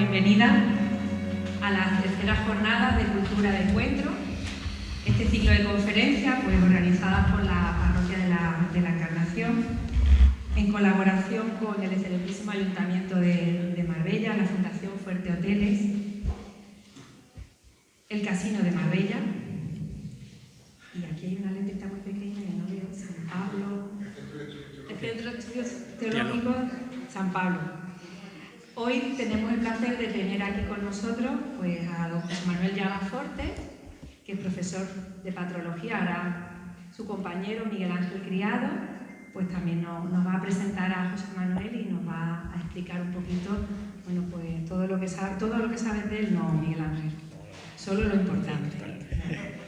bienvenida a la tercera jornada de Cultura de Encuentro. Este ciclo de conferencias, organizadas por la Parroquia de la Encarnación, en colaboración con el excelentísimo Ayuntamiento de Marbella, la Fundación Fuerte Hoteles, el Casino de Marbella, y aquí hay una letrita muy pequeña que no veo, San Pablo, el Centro de Estudios Teológicos San Pablo. Hoy tenemos el placer de tener aquí con nosotros a don José Manuel Llamas Fortes, que es profesor de patrología. Ahora su compañero Miguel Ángel Criado también nos va a presentar a José Manuel y nos va a explicar un poquito todo lo que sabes de él. No, Miguel Ángel, solo lo importante.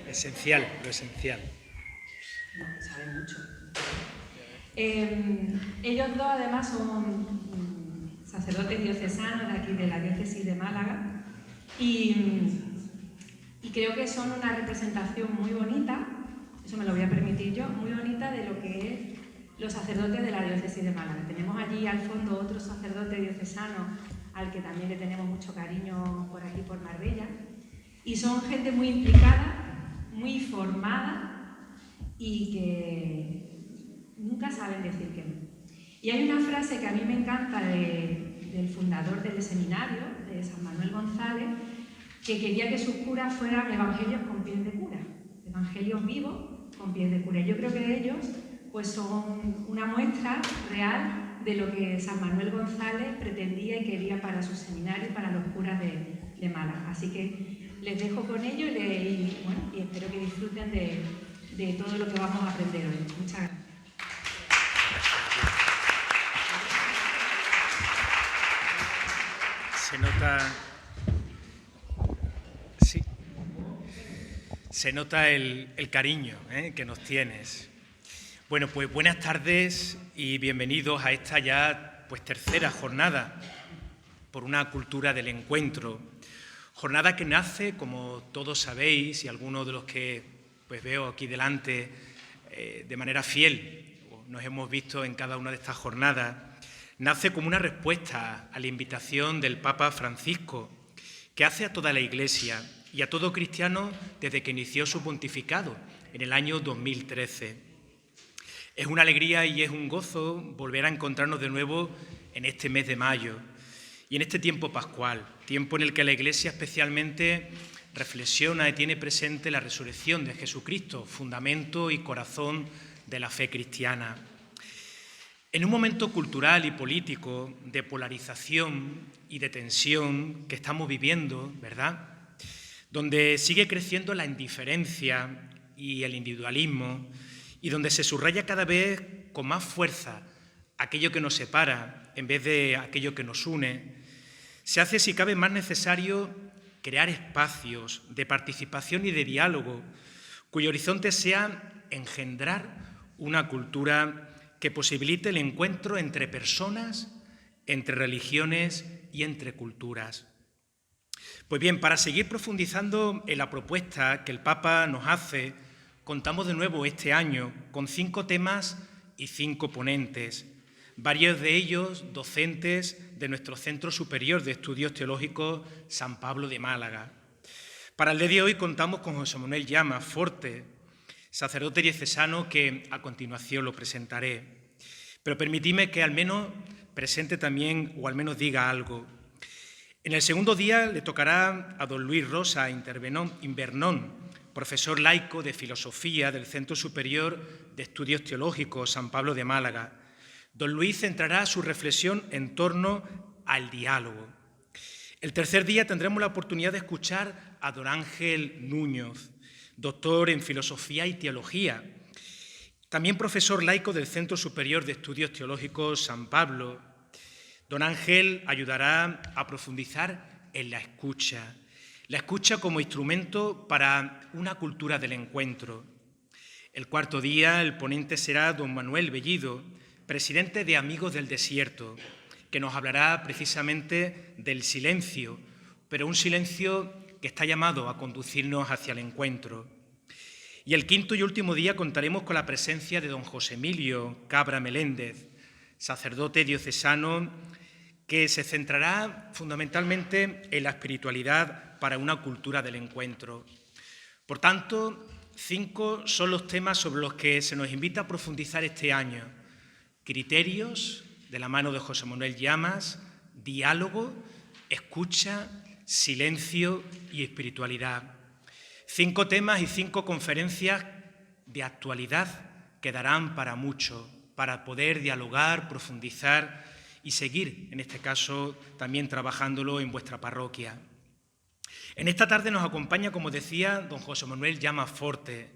Esencial, lo esencial. No, sabe mucho. Ellos dos además son sacerdotes diocesanos de aquí de la diócesis de Málaga y creo que son una representación muy bonita, eso me lo voy a permitir yo, muy bonita de lo que es los sacerdotes de la diócesis de Málaga. Tenemos allí al fondo otro sacerdote diocesano al que también le tenemos mucho cariño por aquí, por Marbella, y son gente muy implicada, muy formada y que nunca saben decir que no. Y hay una frase que a mí me encanta del fundador del seminario, de San Manuel González, que quería que sus curas fueran evangelios con pies de cura, evangelios vivos con pies de cura. Yo creo que ellos son una muestra real de lo que San Manuel González pretendía y quería para su seminario y para los curas de Málaga. Así que les dejo con ellos y espero que disfruten de todo lo que vamos a aprender hoy. Muchas gracias. Se nota el cariño que nos tienes. Bueno, pues buenas tardes y bienvenidos a esta ya tercera jornada por una cultura del encuentro. Jornada que nace, como todos sabéis, y algunos de los que veo aquí delante de manera fiel, nos hemos visto en cada una de estas jornadas, nace como una respuesta a la invitación del Papa Francisco, que hace a toda la Iglesia y a todo cristiano desde que inició su pontificado en el año 2013. Es una alegría y es un gozo volver a encontrarnos de nuevo en este mes de mayo y en este tiempo pascual, tiempo en el que la Iglesia especialmente reflexiona y tiene presente la resurrección de Jesucristo, fundamento y corazón de la fe cristiana. En un momento cultural y político de polarización y de tensión que estamos viviendo, ¿verdad?, donde sigue creciendo la indiferencia y el individualismo y donde se subraya cada vez con más fuerza aquello que nos separa en vez de aquello que nos une, se hace, si cabe, más necesario crear espacios de participación y de diálogo cuyo horizonte sea engendrar una cultura que posibilite el encuentro entre personas, entre religiones y entre culturas. Pues bien, para seguir profundizando en la propuesta que el Papa nos hace, contamos de nuevo este año con 5 temas y 5 ponentes, varios de ellos docentes de nuestro Centro Superior de Estudios Teológicos San Pablo de Málaga. Para el día de hoy contamos con José Manuel Llamas Fortes, sacerdote diocesano, que a continuación lo presentaré. Pero permitidme que al menos presente también, o al menos diga algo. En el segundo día le tocará a don Luis Rosa Invernón, profesor laico de Filosofía del Centro Superior de Estudios Teológicos San Pablo de Málaga. Don Luis centrará su reflexión en torno al diálogo. El tercer día tendremos la oportunidad de escuchar a don Ángel Núñez, doctor en Filosofía y Teología, también profesor laico del Centro Superior de Estudios Teológicos San Pablo. Don Ángel ayudará a profundizar en la escucha como instrumento para una cultura del encuentro. El cuarto día el ponente será don Manuel Bellido, presidente de Amigos del Desierto, que nos hablará precisamente del silencio, pero un silencio que está llamado a conducirnos hacia el encuentro. Y el quinto y último día contaremos con la presencia de don José Emilio Cabra Meléndez, sacerdote diocesano que se centrará fundamentalmente en la espiritualidad para una cultura del encuentro. Por tanto, 5 son los temas sobre los que se nos invita a profundizar este año. Criterios, de la mano de José Manuel Llamas, diálogo, escucha, silencio y espiritualidad. 5 temas y 5 conferencias de actualidad que darán para mucho, para poder dialogar, profundizar y seguir, en este caso, también trabajándolo en vuestra parroquia. En esta tarde nos acompaña, como decía, don José Manuel Llamas Forte,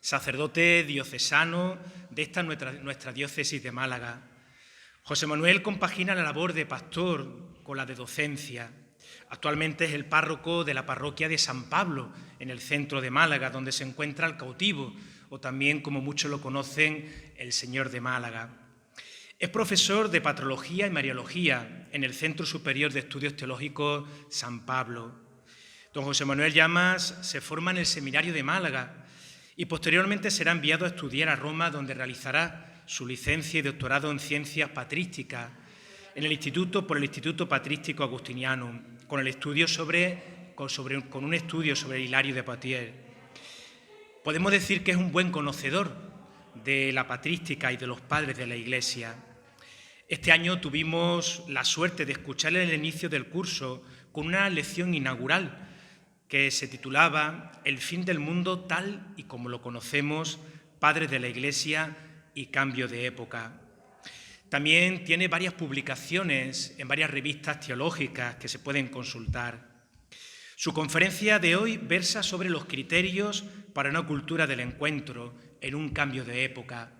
sacerdote diocesano de esta nuestra diócesis de Málaga. José Manuel compagina la labor de pastor con la de docencia. Actualmente es el párroco de la parroquia de San Pablo, en el centro de Málaga, donde se encuentra el cautivo, o también, como muchos lo conocen, el Señor de Málaga. Es profesor de Patrología y Mariología en el Centro Superior de Estudios Teológicos San Pablo. Don José Manuel Llamas se forma en el Seminario de Málaga y posteriormente será enviado a estudiar a Roma, donde realizará su licencia y doctorado en Ciencias Patrísticas por el Instituto Patrístico Agustiniano, con un estudio sobre Hilario de Poitiers. Podemos decir que es un buen conocedor de la patrística y de los padres de la Iglesia. Este año tuvimos la suerte de escucharle en el inicio del curso con una lección inaugural que se titulaba El fin del mundo tal y como lo conocemos, padres de la Iglesia y cambio de época. También tiene varias publicaciones en varias revistas teológicas que se pueden consultar. Su conferencia de hoy versa sobre los criterios para una cultura del encuentro en un cambio de época.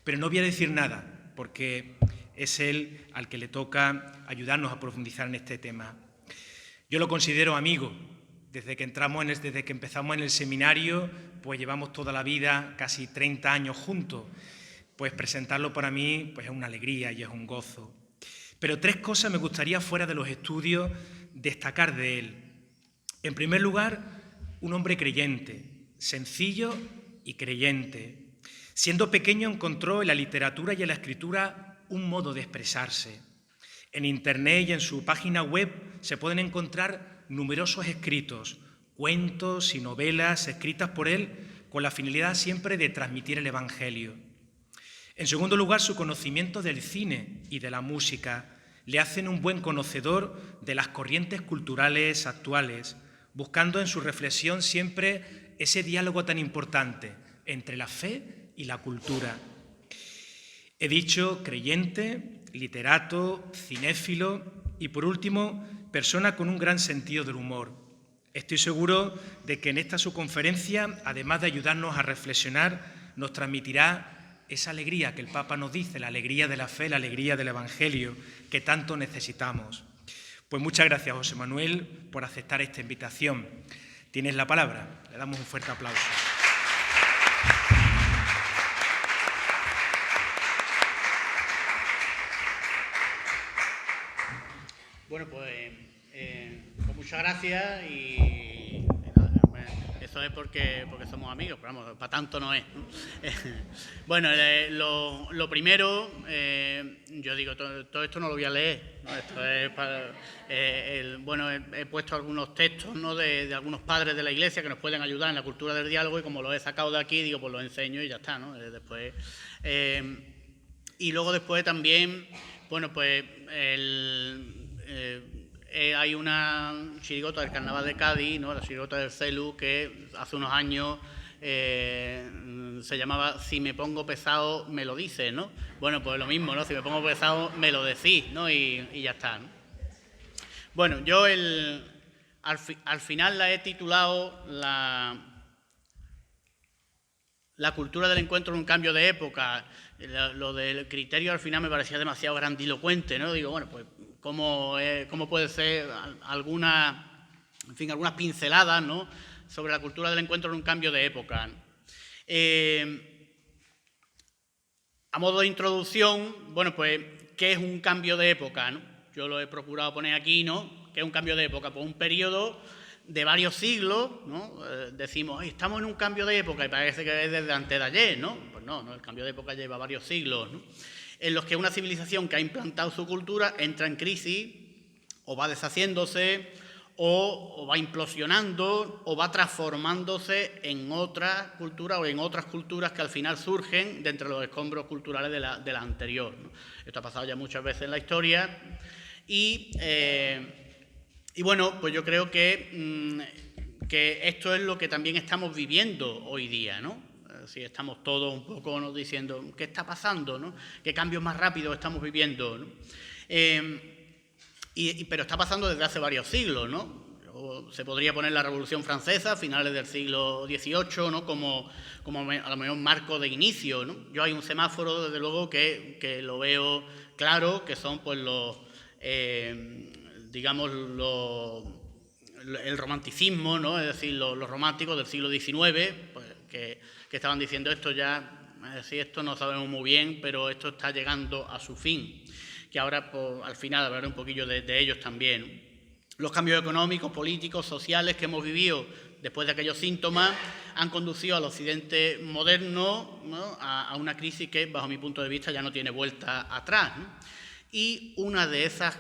Pero no voy a decir nada, porque es él al que le toca ayudarnos a profundizar en este tema. Yo lo considero amigo. Desde que empezamos en el seminario, pues llevamos toda la vida, casi 30 años juntos. Pues presentarlo para mí pues es una alegría y es un gozo. Pero 3 cosas me gustaría, fuera de los estudios, destacar de él. En primer lugar, un hombre creyente, sencillo y creyente. Siendo pequeño encontró en la literatura y en la escritura un modo de expresarse. En Internet y en su página web se pueden encontrar numerosos escritos, cuentos y novelas escritas por él con la finalidad siempre de transmitir el Evangelio. En segundo lugar, su conocimiento del cine y de la música le hacen un buen conocedor de las corrientes culturales actuales, buscando en su reflexión siempre ese diálogo tan importante entre la fe y la cultura. He dicho creyente, literato, cinéfilo y, por último, persona con un gran sentido del humor. Estoy seguro de que en esta su conferencia, además de ayudarnos a reflexionar, nos transmitirá esa alegría que el Papa nos dice, la alegría de la fe, la alegría del Evangelio, que tanto necesitamos. Pues muchas gracias, José Manuel, por aceptar esta invitación. Tienes la palabra. Le damos un fuerte aplauso. Bueno, pues muchas gracias y eso es porque somos amigos, pero vamos, para tanto no es, ¿no? Bueno, lo primero, yo digo, todo esto no lo voy a leer, ¿no? Esto es para, bueno, he puesto algunos textos, ¿no?, de algunos padres de la Iglesia que nos pueden ayudar en la cultura del diálogo, y como los he sacado de aquí, digo, pues los enseño y ya está, ¿no? Después, y luego después también, bueno, pues hay una chirigota del Carnaval de Cádiz, ¿no?, la chirigota del Celu, que hace unos años se llamaba Si me pongo pesado, me lo dices, ¿no? Bueno, pues lo mismo, ¿no? Si me pongo pesado, me lo decís, ¿no? Y ya está, ¿no? Bueno, yo al final la he titulado la cultura del encuentro en un cambio de época. Lo del criterio al final me parecía demasiado grandilocuente, ¿no? Digo, bueno, pues cómo puede ser algunas pinceladas, ¿no?, sobre la cultura del encuentro en un cambio de época. A modo de introducción, bueno, pues, ¿qué es un cambio de época, no? Yo lo he procurado poner aquí, ¿no? ¿Qué es un cambio de época? Pues un periodo de varios siglos, ¿no? Decimos, estamos en un cambio de época y parece que es desde antes de ayer, ¿no? Pues no, el cambio de época lleva varios siglos, ¿no? en los que una civilización que ha implantado su cultura entra en crisis o va deshaciéndose o va implosionando o va transformándose en otra cultura o en otras culturas que al final surgen de entre los escombros culturales de la anterior, ¿no? Esto ha pasado ya muchas veces en la historia y bueno, pues yo creo que esto es lo que también estamos viviendo hoy día, ¿no? Si estamos todos un poco, ¿no?, diciendo ¿qué está pasando?, ¿no? ¿Qué cambios más rápidos estamos viviendo?, ¿no? Pero está pasando desde hace varios siglos, ¿no? O se podría poner la Revolución Francesa a finales del siglo XVIII, ¿no?, como a lo mejor marco de inicio, ¿no? Yo hay un semáforo, desde luego, que lo veo claro, que son pues los, digamos, el romanticismo, ¿no? Es decir, los románticos del siglo XIX, pues, que estaban diciendo esto ya, es decir, esto no sabemos muy bien, pero esto está llegando a su fin, que ahora pues, al final hablaré un poquillo de ellos también. Los cambios económicos, políticos, sociales que hemos vivido después de aquellos síntomas han conducido al occidente moderno, ¿no?, a una crisis que, bajo mi punto de vista, ya no tiene vuelta atrás, ¿no? Y una de esas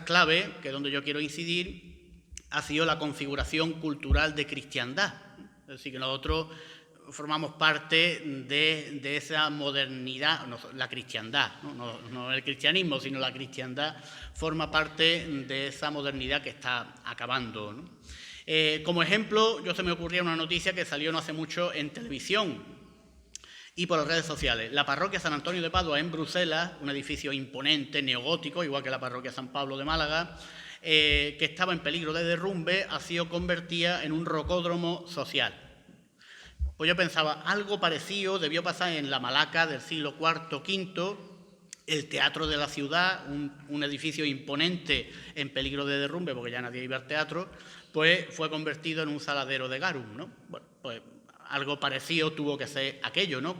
claves, que es donde yo quiero incidir, ha sido la configuración cultural de cristiandad. Es decir, que nosotros formamos parte de esa modernidad, no, la cristiandad, no el cristianismo, sino la cristiandad forma parte de esa modernidad que está acabando, ¿no? Como ejemplo, se me ocurría una noticia que salió no hace mucho en televisión y por las redes sociales. La parroquia San Antonio de Padua en Bruselas, un edificio imponente, neogótico, igual que la parroquia San Pablo de Málaga, que estaba en peligro de derrumbe, ha sido convertida en un rocódromo social. Pues yo pensaba, algo parecido debió pasar en la Malaca del siglo IV, V, el Teatro de la Ciudad, un edificio imponente en peligro de derrumbe, porque ya nadie iba al teatro, pues fue convertido en un saladero de garum, ¿no? Bueno, pues algo parecido tuvo que ser aquello, ¿no?,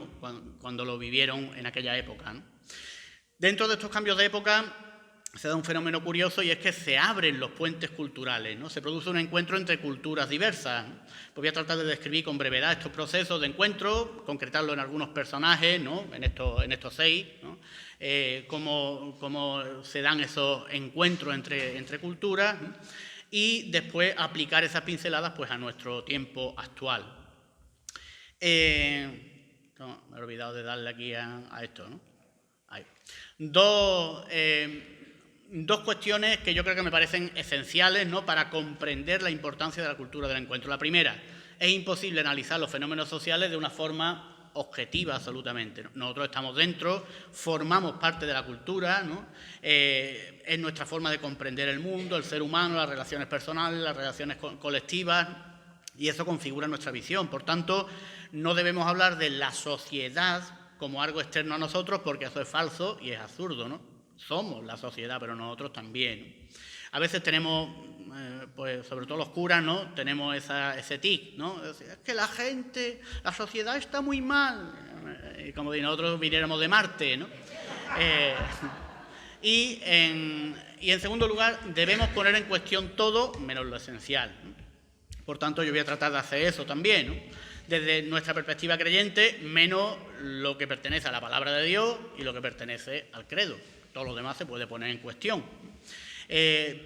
cuando lo vivieron en aquella época, ¿no? Dentro de estos cambios de época se da un fenómeno curioso y es que se abren los puentes culturales, ¿no? Se produce un encuentro entre culturas diversas, ¿no? Pues voy a tratar de describir con brevedad estos procesos de encuentro, concretarlo en algunos personajes, ¿no?, en estos 6, ¿no?, cómo se dan esos encuentros entre culturas, ¿no?, y después aplicar esas pinceladas pues, a nuestro tiempo actual. No, me he olvidado de darle aquí a esto, ¿no? Ahí. Dos cuestiones que yo creo que me parecen esenciales, ¿no?, para comprender la importancia de la cultura del encuentro. La primera, es imposible analizar los fenómenos sociales de una forma objetiva absolutamente, ¿no? Nosotros estamos dentro, formamos parte de la cultura, ¿no? Es nuestra forma de comprender el mundo, el ser humano, las relaciones personales, las relaciones colectivas, y eso configura nuestra visión. Por tanto, no debemos hablar de la sociedad como algo externo a nosotros, porque eso es falso y es absurdo, ¿no? Somos la sociedad, pero nosotros también. A veces tenemos, pues sobre todo los curas, ¿no?, tenemos ese tic, ¿no? Es que la gente, la sociedad está muy mal, y como si nosotros viniéramos de Marte, ¿no? Y en segundo lugar, debemos poner en cuestión todo menos lo esencial, ¿no? Por tanto, yo voy a tratar de hacer eso también, ¿no?, desde nuestra perspectiva creyente, menos lo que pertenece a la palabra de Dios y lo que pertenece al credo. Todo lo demás se puede poner en cuestión.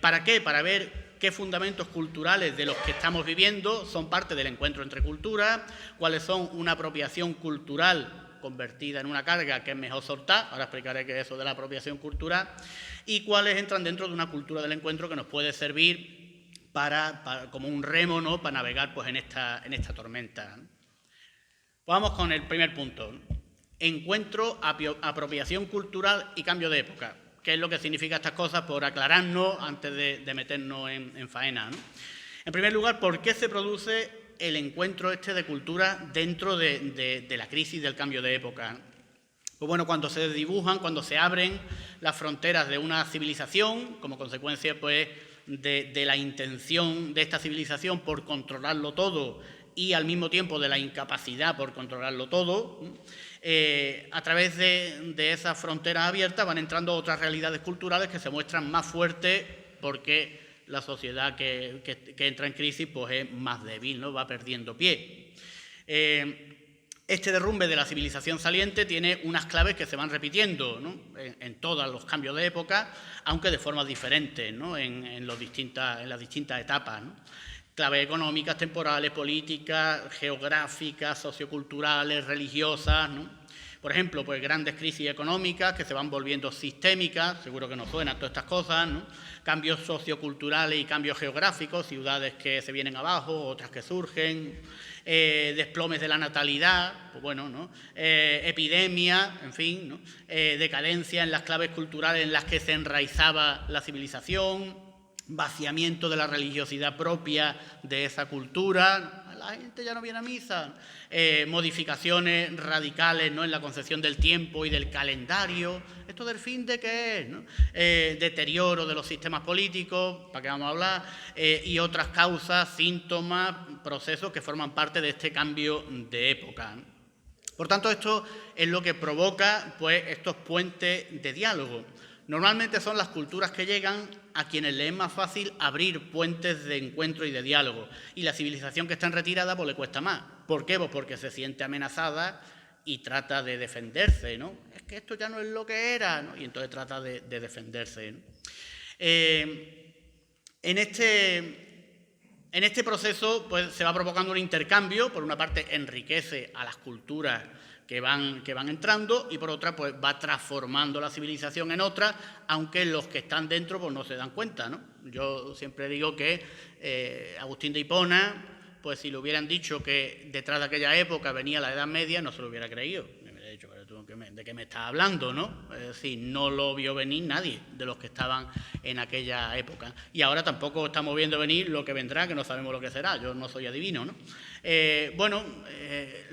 ¿Para qué? Para ver qué fundamentos culturales de los que estamos viviendo son parte del encuentro entre culturas, cuáles son una apropiación cultural convertida en una carga que es mejor soltar, ahora explicaré qué es eso de la apropiación cultural, y cuáles entran dentro de una cultura del encuentro que nos puede servir como un remo, ¿no?, para navegar pues, en esta tormenta. Vamos con el primer punto. Encuentro, apropiación cultural y cambio de época. ¿Qué es lo que significa estas cosas? Por aclararnos antes de meternos en faena, ¿no? En primer lugar, ¿por qué se produce el encuentro de cultura dentro de la crisis del cambio de época? Pues bueno, cuando se desdibujan, cuando se abren las fronteras de una civilización, como consecuencia pues, de la intención de esta civilización por controlarlo todo y al mismo tiempo de la incapacidad por controlarlo todo, a través de esas fronteras abiertas van entrando otras realidades culturales que se muestran más fuertes porque la sociedad que entra en crisis pues, es más débil, ¿no?, va perdiendo pie. Este derrumbe de la civilización saliente tiene unas claves que se van repitiendo, ¿no?, en todos los cambios de época, aunque de formas diferentes, ¿no?, en las distintas etapas, ¿no? Claves económicas, temporales, políticas, geográficas, socioculturales, religiosas, ¿no? Por ejemplo, pues grandes crisis económicas que se van volviendo sistémicas, seguro que nos suenan todas estas cosas, ¿no? Cambios socioculturales y cambios geográficos, ciudades que se vienen abajo, otras que surgen, desplomes de la natalidad, pues bueno, ¿no? Epidemia, en fin, ¿no? Decadencia en las claves culturales en las que se enraizaba la civilización, vaciamiento de la religiosidad propia de esa cultura, la gente ya no viene a misa, modificaciones radicales, ¿no?, en la concepción del tiempo y del calendario. ¿Esto del fin de qué es, no? Deterioro de los sistemas políticos, ¿para qué vamos a hablar? Y otras causas, síntomas, procesos que forman parte de este cambio de época, ¿no? Por tanto, esto es lo que provoca, pues, estos puentes de diálogo. Normalmente son las culturas que llegan a quienes les es más fácil abrir puentes de encuentro y de diálogo. Y la civilización que está en retirada, pues le cuesta más. ¿Por qué? Pues porque se siente amenazada y trata de defenderse, ¿no? Es que esto ya no es lo que era, ¿no? Y entonces trata de defenderse, ¿no? En este proceso, pues, se va provocando un intercambio. Por una parte, enriquece a las culturas que van entrando, y por otra, pues va transformando la civilización en otra, aunque los que están dentro, pues no se dan cuenta, ¿no? Yo siempre digo que Agustín de Hipona, pues si le hubieran dicho que detrás de aquella época venía la Edad Media, no se lo hubiera creído. Me hubiera dicho, pero tú, ¿de qué me estás hablando, no? Es decir, no lo vio venir nadie de los que estaban en aquella época. Y ahora tampoco estamos viendo venir lo que vendrá, que no sabemos lo que será. Yo no soy adivino, ¿no?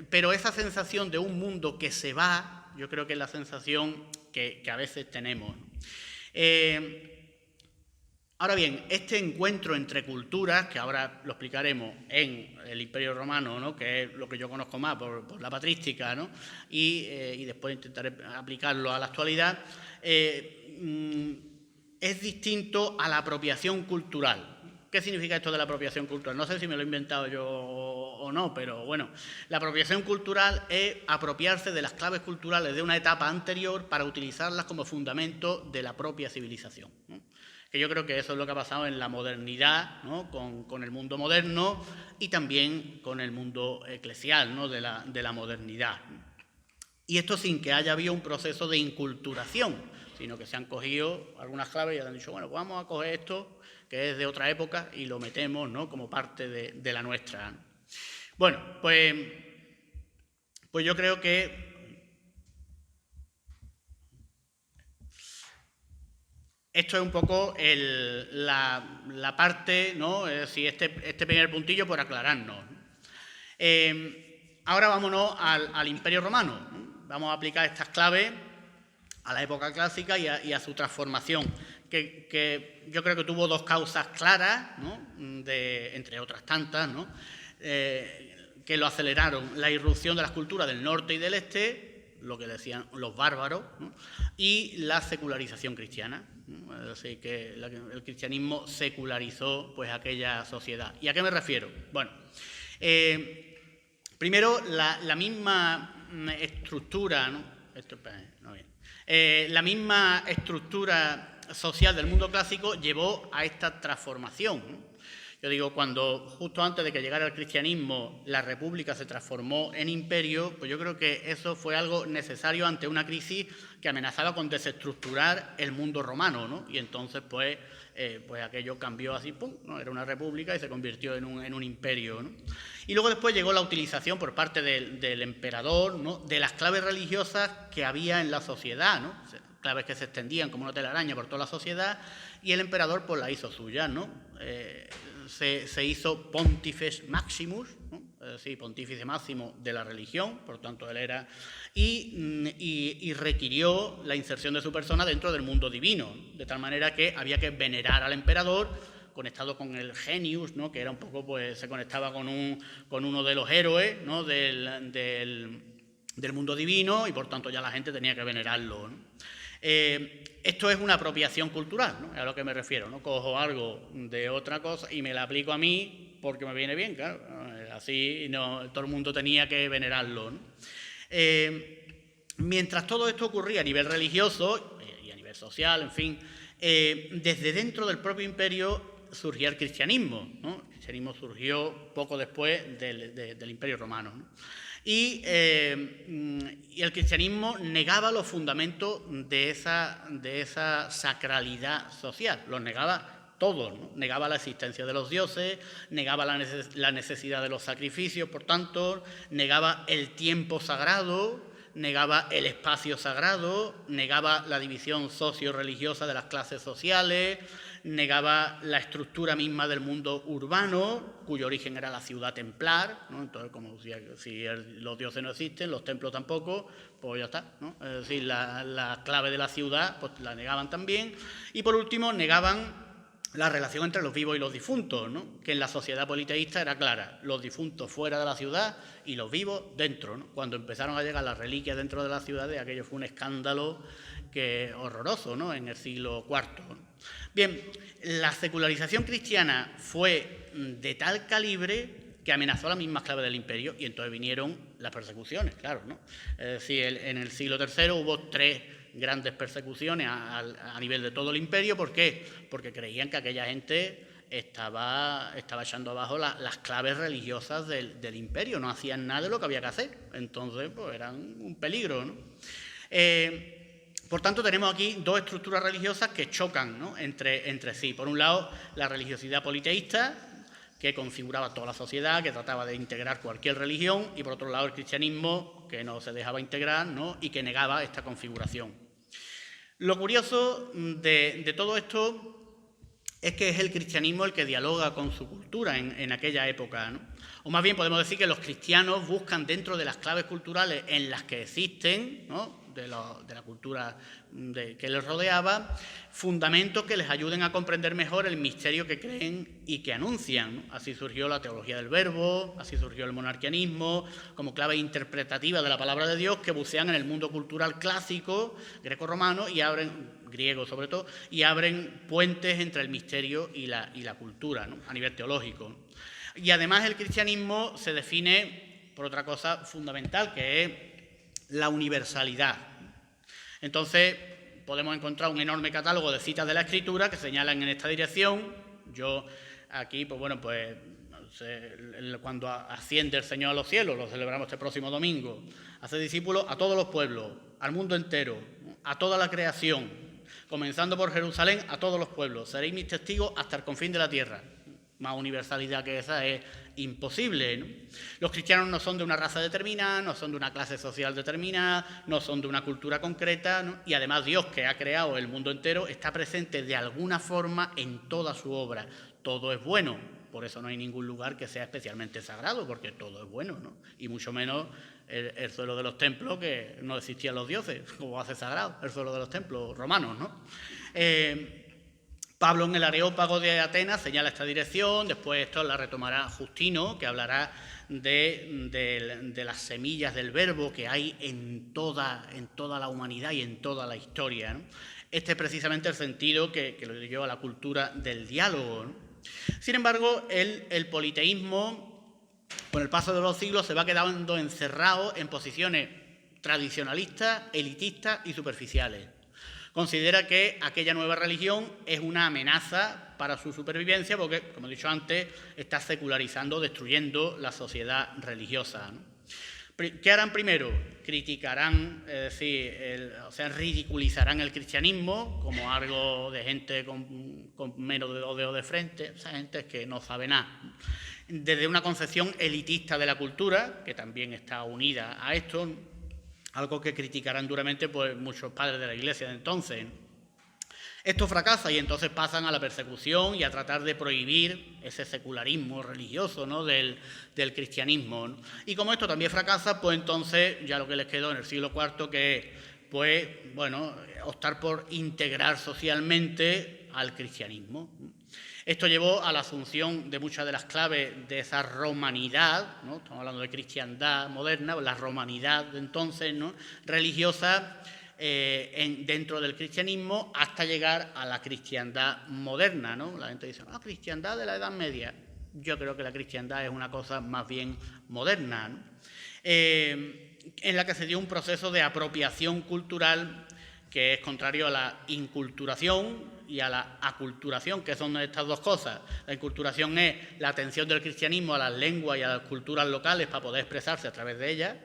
Pero esa sensación de un mundo que se va, yo creo que es la sensación que a veces tenemos. Ahora bien, este encuentro entre culturas, que ahora lo explicaremos en el Imperio Romano, ¿no?, que es lo que yo conozco más por la patrística, ¿no?, y después intentaré aplicarlo a la actualidad, es distinto a la apropiación cultural. ¿Qué significa esto de la apropiación cultural? No sé si me lo he inventado yo o no, pero bueno, la apropiación cultural es apropiarse de las claves culturales de una etapa anterior para utilizarlas como fundamento de la propia civilización, ¿no? Que yo creo que eso es lo que ha pasado en la modernidad, ¿no?, con el mundo moderno, y también con el mundo eclesial, ¿no?, de la modernidad. Y esto sin que haya habido un proceso de inculturación, sino que se han cogido algunas claves y han dicho, bueno, pues vamos a coger esto, que es de otra época, y lo metemos, ¿no?, como parte de la nuestra. Bueno, pues yo creo que esto es un poco la parte, ¿no?, es decir, este primer puntillo por aclararnos. Ahora vámonos al Imperio Romano, ¿no? Vamos a aplicar estas claves a la época clásica y a su transformación, que yo creo que tuvo dos causas claras, ¿no?, entre otras tantas, ¿no?, que lo aceleraron: la irrupción de las culturas del norte y del este, lo que decían los bárbaros, ¿no?, y la secularización cristiana, ¿no? Es decir, que el cristianismo secularizó, pues, aquella sociedad. ¿Y a qué me refiero? Bueno, primero, la misma estructura, ¿no? La misma estructura social del mundo clásico llevó a esta transformación, ¿no? Yo digo, cuando justo antes de que llegara el cristianismo la república se transformó en imperio, pues yo creo que eso fue algo necesario ante una crisis que amenazaba con desestructurar el mundo romano, ¿no? Y entonces, pues aquello cambió así, ¡pum!, ¿no? Era una república y se convirtió en un imperio, ¿no? Y luego después llegó la utilización por parte del emperador, ¿no?, de las claves religiosas que había en la sociedad, ¿no? Claves que se extendían como una telaraña por toda la sociedad, y el emperador, pues, la hizo suya, ¿no? Se hizo Pontifex Maximus, ¿no?, es decir, pontífice máximo de la religión, por tanto él era, y requirió la inserción de su persona dentro del mundo divino, de tal manera que había que venerar al emperador, conectado con el genius, ¿no?, que era un poco, pues, se conectaba con uno de los héroes, ¿no?, del mundo divino, y por tanto ya la gente tenía que venerarlo, ¿no? Esto es una apropiación cultural, ¿no?, es a lo que me refiero, ¿no? Cojo algo de otra cosa y me la aplico a mí porque me viene bien, claro. así no, todo el mundo tenía que venerarlo, ¿no? Mientras todo esto ocurría a nivel religioso y a nivel social, en fin, desde dentro del propio imperio surgía el cristianismo, ¿no? El cristianismo surgió poco después del Imperio Romano, ¿no? Y el cristianismo negaba los fundamentos de esa sacralidad social, los negaba todos, ¿no? Negaba la existencia de los dioses, negaba la necesidad de los sacrificios, por tanto, negaba el tiempo sagrado, negaba el espacio sagrado, negaba la división socio-religiosa de las clases sociales, negaba la estructura misma del mundo urbano, cuyo origen era la ciudad templar, ¿no? Entonces, como si los dioses no existen, los templos tampoco, pues ya está, ¿no? Es decir, la clave de la ciudad pues la negaban también. Y por último, negaban la relación entre los vivos y los difuntos, ¿no? Que en la sociedad politeísta era clara, los difuntos fuera de la ciudad y los vivos dentro, ¿no? Cuando empezaron a llegar las reliquias dentro de las ciudades, aquello fue un escándalo horroroso, ¿no? En el siglo IV, ¿no? Bien, la secularización cristiana fue de tal calibre que amenazó las mismas claves del imperio y entonces vinieron las persecuciones, claro, ¿no? Es decir, en el siglo III hubo 3 grandes persecuciones a nivel de todo el imperio. ¿Por qué? Porque creían que aquella gente estaba echando abajo las claves religiosas del imperio, no hacían nada de lo que había que hacer, entonces pues eran un peligro, ¿no? Por tanto, tenemos aquí 2 estructuras religiosas que chocan, ¿no? entre sí. Por un lado, la religiosidad politeísta, que configuraba toda la sociedad, que trataba de integrar cualquier religión, y por otro lado el cristianismo, que no se dejaba integrar, ¿no? Y que negaba esta configuración. Lo curioso de todo esto es que es el cristianismo el que dialoga con su cultura en aquella época, ¿no? O más bien podemos decir que los cristianos buscan dentro de las claves culturales en las que existen, ¿no? de la cultura que les rodeaba, fundamentos que les ayuden a comprender mejor el misterio que creen y que anuncian, ¿no? Así surgió la teología del verbo, así surgió el monarquianismo, como clave interpretativa de la palabra de Dios que bucean en el mundo cultural clásico, greco-romano, y griego sobre todo, y abren puentes entre el misterio y la cultura, ¿no? A nivel teológico, ¿no? Y además el cristianismo se define por otra cosa fundamental, que es la universalidad. Entonces, podemos encontrar un enorme catálogo de citas de la Escritura que señalan en esta dirección. Yo aquí, pues bueno, pues cuando asciende el Señor a los cielos, lo celebramos este próximo domingo, hace discípulos a todos los pueblos, al mundo entero, a toda la creación, comenzando por Jerusalén, a todos los pueblos. Seréis mis testigos hasta el confín de la tierra. Más universalidad que esa es imposible, ¿no? Los cristianos no son de una raza determinada, no son de una clase social determinada, no son de una cultura concreta, ¿no? Y además Dios, que ha creado el mundo entero, está presente de alguna forma en toda su obra. Todo es bueno, por eso no hay ningún lugar que sea especialmente sagrado, porque todo es bueno, ¿no? Y mucho menos el suelo de los templos, que no existían los dioses, como hace sagrado el suelo de los templos romanos, ¿no? Pablo en el Areópago de Atenas señala esta dirección, después esto la retomará Justino, que hablará de las semillas del verbo que hay en toda la humanidad y en toda la historia, ¿no? Este es precisamente el sentido que lo dio a la cultura del diálogo, ¿no? Sin embargo, el politeísmo, con el paso de los siglos, se va quedando encerrado en posiciones tradicionalistas, elitistas y superficiales. Considera que aquella nueva religión es una amenaza para su supervivencia porque, como he dicho antes, está secularizando, destruyendo la sociedad religiosa, ¿no? ¿Qué harán primero? Criticarán, es decir, ridiculizarán el cristianismo como algo de gente con menos de 2 dedos de frente, esa gente que no sabe nada. Desde una concepción elitista de la cultura, que también está unida a esto, algo que criticarán duramente pues, muchos padres de la Iglesia de entonces. Esto fracasa y entonces pasan a la persecución y a tratar de prohibir ese secularismo religioso, ¿no? del cristianismo, ¿no? Y como esto también fracasa, pues entonces ya lo que les quedó en el siglo IV, que es, pues, bueno, optar por integrar socialmente al cristianismo. Esto llevó a la asunción de muchas de las claves de esa romanidad, ¿no? Estamos hablando de cristiandad moderna, la romanidad de entonces, ¿no? Religiosa dentro del cristianismo hasta llegar a la cristiandad moderna, ¿no? La gente dice, cristiandad de la Edad Media. Yo creo que la cristiandad es una cosa más bien moderna, ¿no? En la que se dio un proceso de apropiación cultural que es contrario a la inculturación y a la aculturación, que son estas dos cosas. La inculturación es la atención del cristianismo a las lenguas y a las culturas locales para poder expresarse a través de ellas,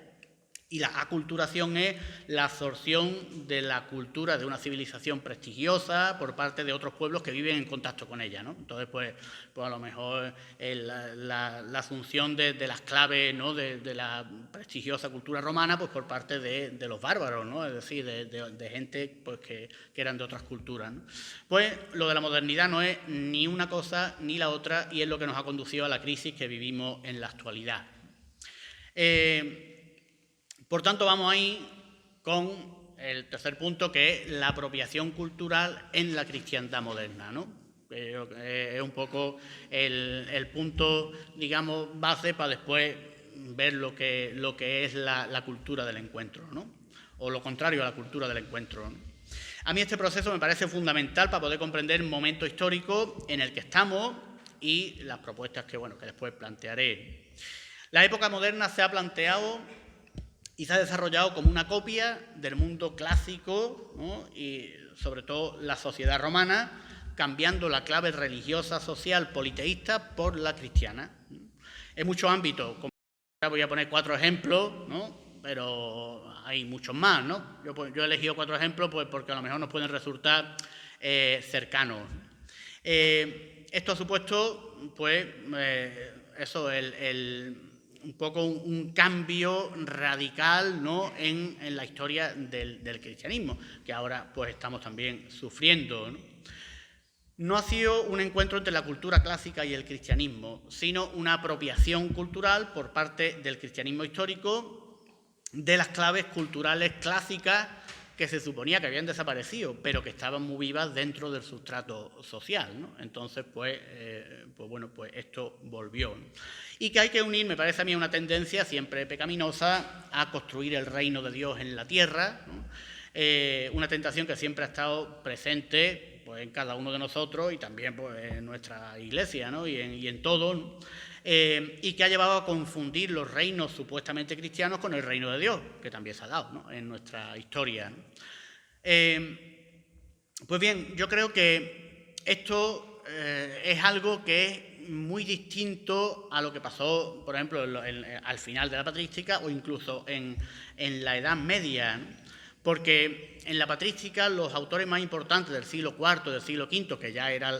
y la aculturación es la absorción de la cultura de una civilización prestigiosa por parte de otros pueblos que viven en contacto con ella, ¿no? Entonces, pues a lo mejor la asunción de las claves, ¿no?, de la prestigiosa cultura romana, pues por parte de los bárbaros, ¿no?, es decir, de gente pues, que eran de otras culturas, ¿no? Pues lo de la modernidad no es ni una cosa ni la otra, y es lo que nos ha conducido a la crisis que vivimos en la actualidad. Por tanto, vamos ahí con el tercer punto, que es la apropiación cultural en la cristiandad moderna, ¿no? Es un poco el punto, digamos, base para después ver lo que es la cultura del encuentro, ¿no? O lo contrario a la cultura del encuentro, ¿no? A mí este proceso me parece fundamental para poder comprender el momento histórico en el que estamos y las propuestas que después plantearé. La época moderna se ha planteado y se ha desarrollado como una copia del mundo clásico, ¿no?, y sobre todo la sociedad romana, cambiando la clave religiosa, social, politeísta por la cristiana. En muchos ámbitos, como voy a poner 4 ejemplos, ¿no?, pero hay muchos más, ¿no? Yo he elegido 4 ejemplos pues, porque a lo mejor nos pueden resultar cercanos. Esto ha supuesto, pues, un poco un cambio radical, ¿no?, en la historia del cristianismo, que ahora pues estamos también sufriendo, ¿no? No ha sido un encuentro entre la cultura clásica y el cristianismo, sino una apropiación cultural por parte del cristianismo histórico de las claves culturales clásicas que se suponía que habían desaparecido, pero que estaban muy vivas dentro del sustrato social, ¿no? Entonces, pues esto volvió, ¿no? Y que hay que unir, me parece a mí, una tendencia siempre pecaminosa a construir el reino de Dios en la tierra, ¿no? Una tentación que siempre ha estado presente pues, en cada uno de nosotros y también pues, en nuestra iglesia, ¿no?, y en todo, ¿no? Y que ha llevado a confundir los reinos supuestamente cristianos con el reino de Dios, que también se ha dado, ¿no?, en nuestra historia, ¿no? Pues bien, yo creo que esto es algo que es muy distinto a lo que pasó, por ejemplo, al final de la patrística o incluso en la Edad Media, ¿no? Porque en la patrística los autores más importantes del siglo IV, del siglo V, que ya era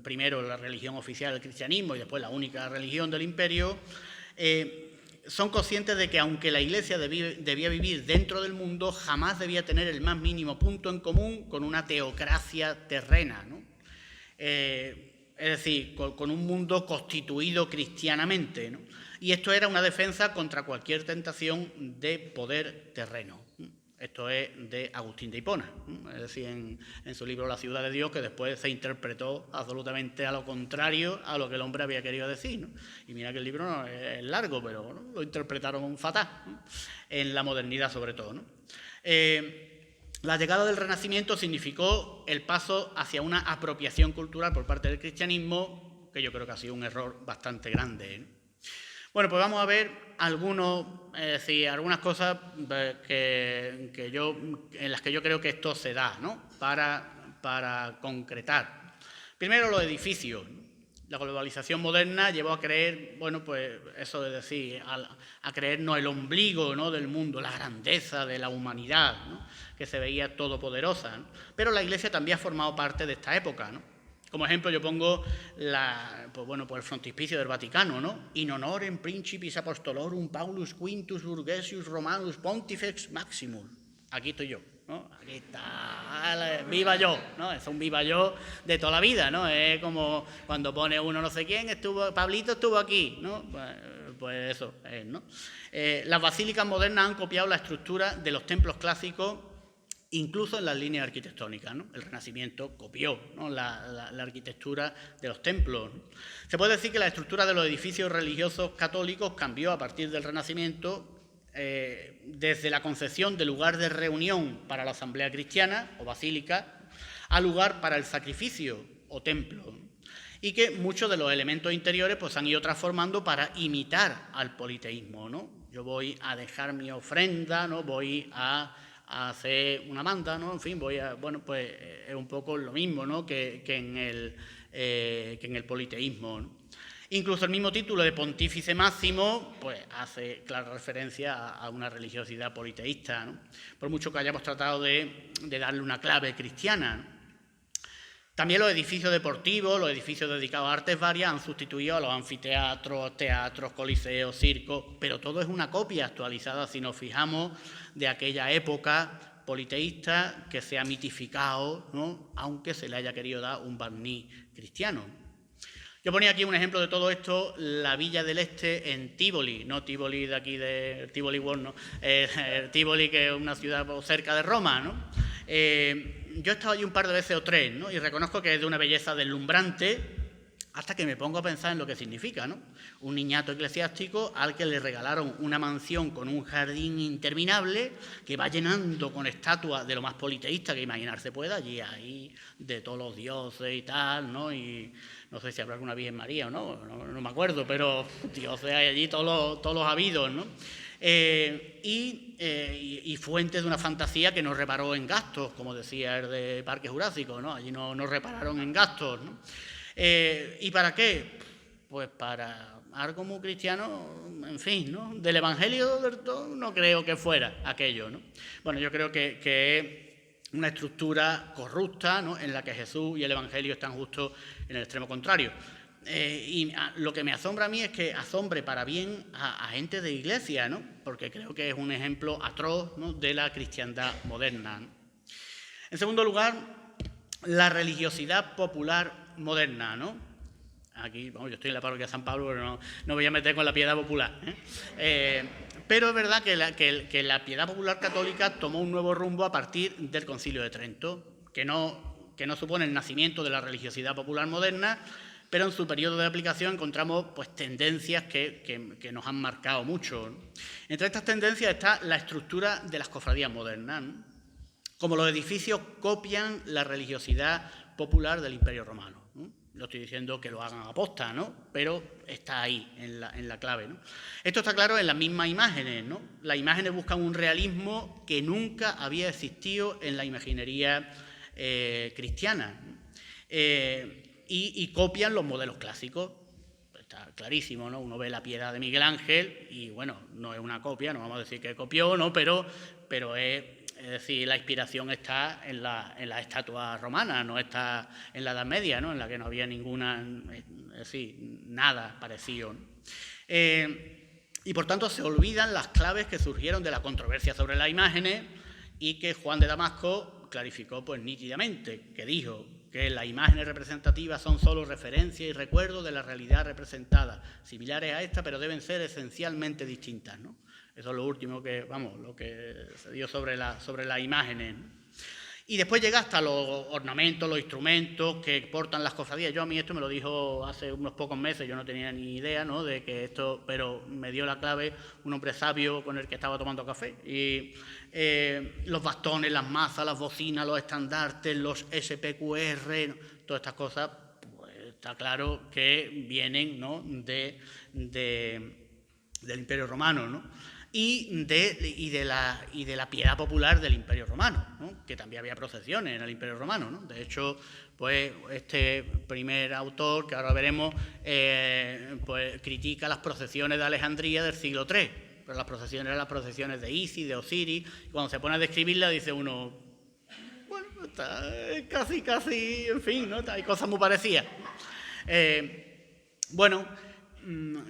primero la religión oficial del cristianismo y después la única religión del imperio, son conscientes de que aunque la Iglesia debía vivir dentro del mundo, jamás debía tener el más mínimo punto en común con una teocracia terrena, ¿no? Es decir, con un mundo constituido cristianamente, ¿no? Y esto era una defensa contra cualquier tentación de poder terreno. Esto es de Agustín de Hipona, ¿no? Es decir, en su libro La ciudad de Dios, que después se interpretó absolutamente a lo contrario a lo que el hombre había querido decir, ¿no? Y mira que el libro no es largo, pero bueno, lo interpretaron fatal, ¿no?, en la modernidad sobre todo, ¿no? La llegada del Renacimiento significó el paso hacia una apropiación cultural por parte del cristianismo, que yo creo que ha sido un error bastante grande, ¿no? Bueno, pues vamos a ver algunas cosas en las que yo creo que esto se da, ¿no?, para concretar. Primero, los edificios. La globalización moderna llevó a creer, bueno, pues eso de decir, a creernos el ombligo, ¿no?, del mundo, la grandeza de la humanidad, ¿no?, que se veía todopoderosa, ¿no? Pero la Iglesia también ha formado parte de esta época, ¿no? Como ejemplo yo pongo el frontispicio del Vaticano, ¿no? In honorem principis apostolorum Paulus Quintus Burgesius Romanus Pontifex Maximus. Aquí estoy yo, ¿no? Aquí está, viva yo, ¿no? Es un viva yo de toda la vida, ¿no? Es como cuando pone uno no sé quién, Pablito estuvo aquí, ¿no? Pues eso es, ¿no? Las basílicas modernas han copiado la estructura de los templos clásicos, incluso en las líneas arquitectónicas, ¿no? El Renacimiento copió, ¿no?, la arquitectura de los templos, ¿no? Se puede decir que la estructura de los edificios religiosos católicos cambió a partir del Renacimiento, desde la concepción de lugar de reunión para la asamblea cristiana o basílica a lugar para el sacrificio o templo, ¿no? y que muchos de los elementos interiores pues, se han ido transformando para imitar al politeísmo, ¿no? Yo voy a dejar mi ofrenda, ¿no? Voy a hacer una manda, ¿no? En fin, bueno, pues es un poco lo mismo, ¿no? que en el politeísmo, ¿no? Incluso el mismo título de Pontífice Máximo pues, hace clara referencia a una religiosidad politeísta, ¿no? Por mucho que hayamos tratado de darle una clave cristiana, ¿no? También los edificios deportivos, los edificios dedicados a artes varias han sustituido a los anfiteatros, teatros, coliseos, circos, pero todo es una copia actualizada, si nos fijamos, de aquella época politeísta que se ha mitificado, ¿no? Aunque se le haya querido dar un barniz cristiano. Yo ponía aquí un ejemplo de todo esto, la Villa del Este en Tívoli, no Tívoli de aquí, de Tívoli World, ¿no? Tívoli, que es una ciudad cerca de Roma, ¿no? Yo he estado allí un par de veces o tres, ¿no? Y reconozco que es de una belleza deslumbrante hasta que me pongo a pensar en lo que significa, ¿no? Un niñato eclesiástico al que le regalaron una mansión con un jardín interminable que va llenando con estatuas de lo más politeísta que imaginarse pueda. Allí hay de todos los dioses y tal, ¿no? Y no sé si habrá alguna Virgen María o no me acuerdo, pero dioses hay allí todos los habidos, ¿no? Y fuente de una fantasía que no reparó en gastos, como decía el de Parque Jurásico, ¿no? Allí no repararon en gastos, ¿no? ¿Y para qué? Pues para algo muy cristiano, en fin, ¿no? Del Evangelio del todo no creo que fuera aquello, ¿no? Bueno, yo creo que es una estructura corrupta, ¿no? En la que Jesús y el Evangelio están justo en el extremo contrario. Y lo que me asombra a mí es que asombre para bien a gente de iglesia, ¿no? Porque creo que es un ejemplo atroz, ¿no? De la cristiandad moderna, ¿no? En segundo lugar, la religiosidad popular moderna, ¿no? Aquí, vamos, yo estoy en la parroquia de San Pablo, pero no voy a meter con la piedad popular, ¿eh? Pero es verdad que la piedad popular católica tomó un nuevo rumbo a partir del Concilio de Trento, que no supone el nacimiento de la religiosidad popular moderna, pero en su periodo de aplicación encontramos pues, tendencias que nos han marcado mucho, ¿no? Entre estas tendencias está la estructura de las cofradías modernas, ¿no? Como los edificios copian la religiosidad popular del Imperio Romano, ¿no? No estoy diciendo que lo hagan a posta, ¿no? Pero está ahí, en la clave, ¿no? Esto está claro en las mismas imágenes, ¿no? Las imágenes buscan un realismo que nunca había existido en la imaginería cristiana, ¿no? Y copian los modelos clásicos. Está clarísimo, ¿no? Uno ve la Piedad de Miguel Ángel y, bueno, no es una copia, no vamos a decir que copió, ¿no? Pero es decir, la inspiración está en la estatua romana, no está en la Edad Media, ¿no? En la que no había ninguna, es decir, nada parecido, ¿no? Y por tanto se olvidan las claves que surgieron de la controversia sobre las imágenes y que Juan de Damasco clarificó pues nítidamente, que dijo que las imágenes representativas son solo referencia y recuerdo de la realidad representada, similares a esta, pero deben ser esencialmente distintas, ¿no? Eso es lo último que, vamos, lo que se dio sobre las imágenes, ¿no? Y después llega hasta los ornamentos, los instrumentos que portan las cofradías. A mí esto me lo dijo hace unos pocos meses, yo no tenía ni idea, ¿no? De que esto, pero me dio la clave un hombre sabio con el que estaba tomando café. Y los bastones, las mazas, las bocinas, los estandartes, los SPQR, ¿no? Todas estas cosas, pues, está claro que vienen, ¿no? del Imperio Romano, ¿no? Y de la piedad popular del Imperio Romano, ¿no? Que también había procesiones en el Imperio Romano, ¿no? De hecho, pues este primer autor, que ahora veremos, pues critica las procesiones de Alejandría del siglo III, pero las procesiones eran las procesiones de Isis, de Osiris, y cuando se pone a describirlas dice uno, bueno, está casi, en fin, ¿no? Hay cosas muy parecidas. Bueno,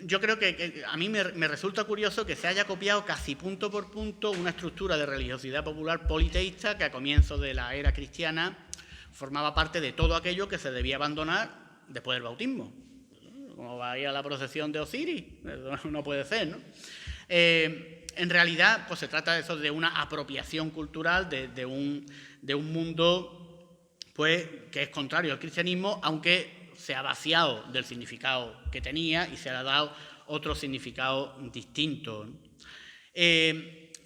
yo creo que a mí me resulta curioso que se haya copiado casi punto por punto una estructura de religiosidad popular politeísta que a comienzos de la era cristiana formaba parte de todo aquello que se debía abandonar después del bautismo. Como va a ir a la procesión de Osiris, eso no puede ser, ¿no? En realidad, pues se trata de una apropiación cultural de un mundo pues, que es contrario al cristianismo, aunque se ha vaciado del significado que tenía y se le ha dado otro significado distinto.